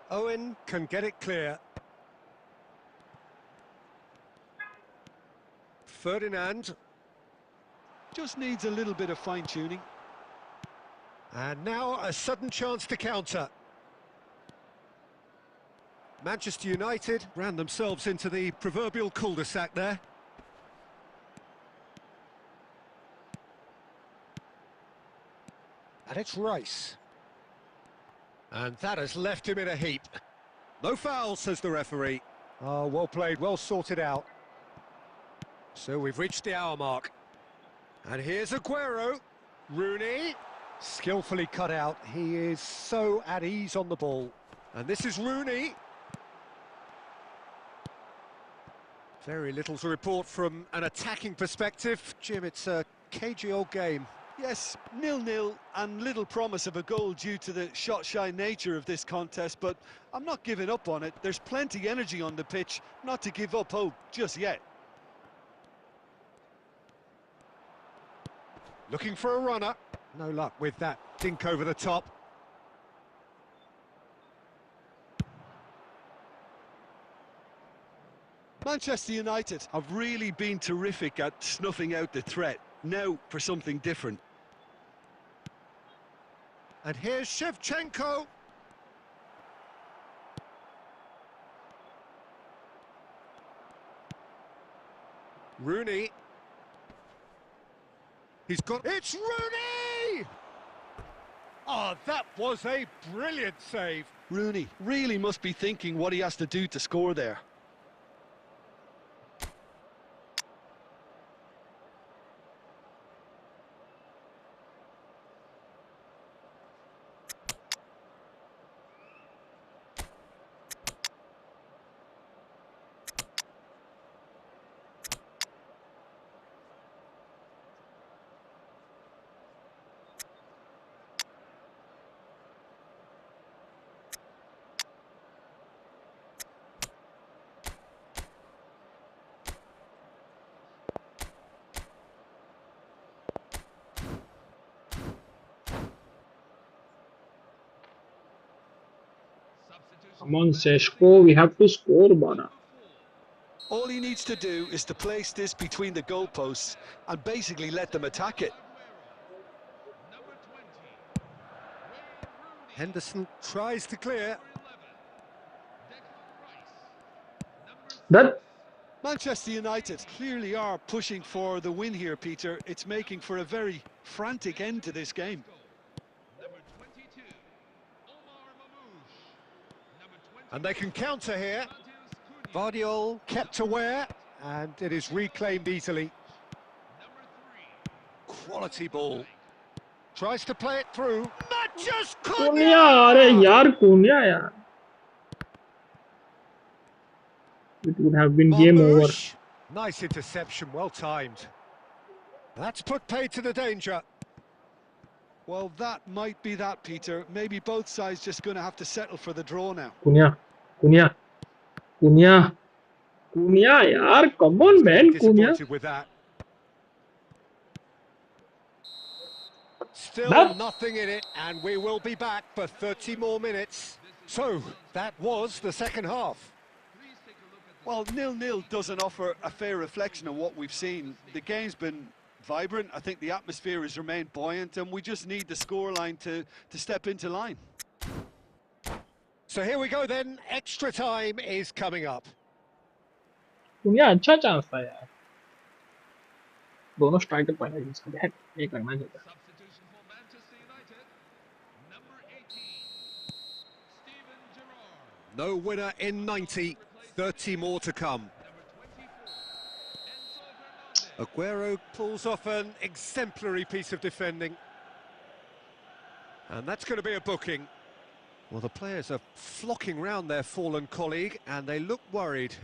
Owen can get it clear. Ferdinand. Just needs a little bit of fine-tuning. And now a sudden chance to counter. Manchester United ran themselves into the proverbial cul-de-sac there. And it's Rice. And that has left him in a heap. No foul, says the referee. Oh, well played, well sorted out. So we've reached the hour mark. And here's Aguero. Rooney. Skillfully cut out. He is so at ease on the ball. And this is Rooney. Very little to report from an attacking perspective. Jim, it's a cagey old game. Yes, 0-0 and little promise of a goal due to the shot-shy nature of this contest, but I'm not giving up on it. There's plenty energy on the pitch, not to give up hope just yet. Looking for a runner. No luck with that dink over the top. Manchester United have really been terrific at snuffing out the threat. Now for something different. And here's Shevchenko. Rooney. He's got... It's Rooney! Oh, that was a brilliant save. Rooney really must be thinking what he has to do to score there. Come on, Seshko, we have to score, Bana. All he needs to do is to place this between the goalposts and basically let them attack it. Number 20, Henderson tries to clear. That Manchester United clearly are pushing for the win here, Peter. It's making for a very frantic end to this game. number 22, Omar Mamouche, number 20, And they can counter here. Matheus Cunha, Vardiol kept aware, and it is reclaimed easily. number 3, Quality ball. Tries to play it through. Matheus Cunha, अरे Cunha! यार Cunha यार. It would have been game over. Mamouche. Nice interception, well timed. That's put paid to the danger. Well, that might be that, Peter. Maybe both sides just going to have to settle for the draw now. Cunha, Cunha, Cunha, Cunha यार. Come on, He's gonna be man, Cunha. disappointed with that. Still That nothing in it, and we will be back for 30 more minutes. So, that was the second half. Well, 0-0 doesn't offer a fair reflection of what we've seen. The game's been vibrant. I think the atmosphere has remained buoyant, and we just need the scoreline to step into line. So here we go then, extra time is coming up. Cunha अच्छा chance था यार. दोनों striker पहले use कर दिया. ये करना चाहिए. substitution for Manchester United, number 18, Steven Gerrard, No winner in 90, 30 more to come. number 24, Enzo Fernandez, Aguero pulls off an exemplary piece of defending. And that's going to be a booking. Well, the players are flocking round their fallen colleague, and they look worried.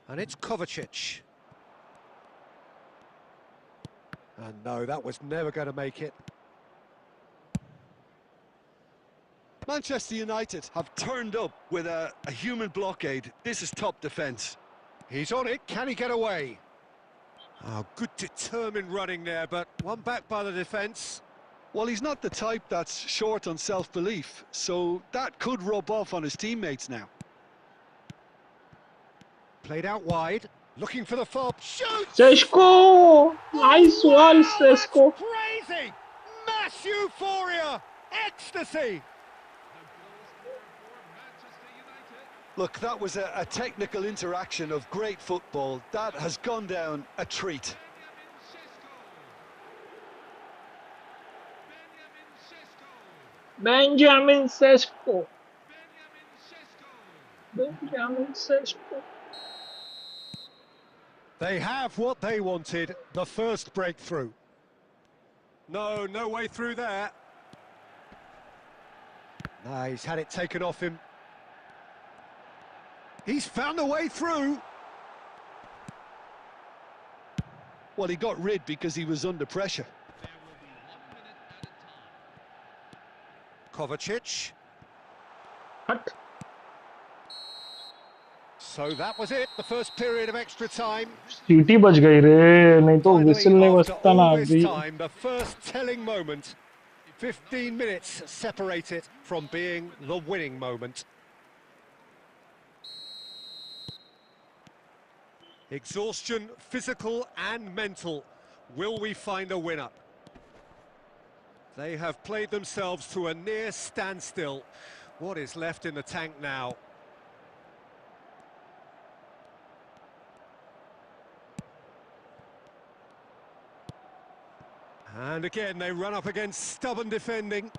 And it's Kovacic. And no, that was never going to make it. Manchester United have turned up with a human blockade. This is top defence. He's on it, can he get away? Oh, good determined running there, but one back by the defence. Well, he's not the type that's short on self-belief, so that could rub off on his teammates now. Played out wide, looking for the fob. Shoots! Seshko, nice one, Wow, that's Seshko. crazy! Mass euphoria! Ecstasy! Look, that was a technical interaction of great football. That has gone down a treat. Benjamin Seshko. Benjamin Seshko. They have what they wanted, the first breakthrough. No way through there. No, he's had it taken off him. He's found a way through. Well, he got rid because he was under pressure. Kovacic. Cut. So that was it, the first period of extra time. सीटी बज गई रे. नहीं तो Finally, whistle नहीं after बजता ना all this अभी. time, the first telling moment. 15 minutes separate it from being the winning moment. Exhaustion, physical and mental. Will we find a winner? They have played themselves to a near standstill. What is left in the tank now? And again, they run up against stubborn defending.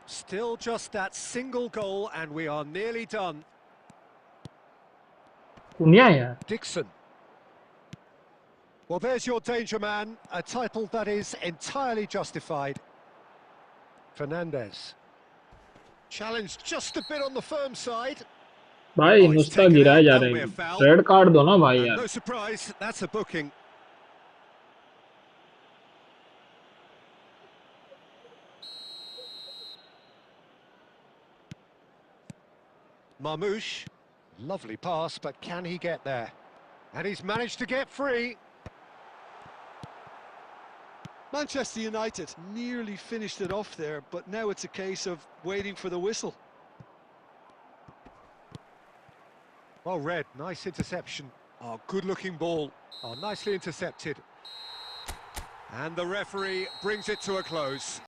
Still just that single goal, and we are nearly done. Cunha यार. Dixon. Well, there's your danger man, a title that is entirely justified. Fernandez. Challenged just a bit on the firm side. भाई Oh, he's नुस्ता taken गिराए out, जा that'll रहे be a हैं. foul. Red card दो ना भाई And यार. no surprise, that's a booking. Mamouche. Lovely pass, but can he get there? And he's managed to get free. Manchester United nearly finished it off there, but now it's a case of waiting for the whistle. Well read, nice interception. Oh, good-looking ball. Oh, nicely intercepted. And the referee brings it to a close.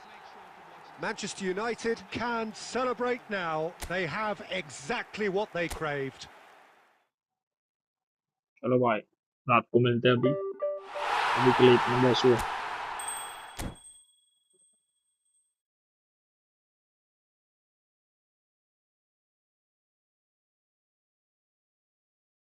Manchester United can celebrate now. They have exactly what they craved. चलो भाई, रात को मिलते हैं। अभी के लिए इतना बहुत हुआ।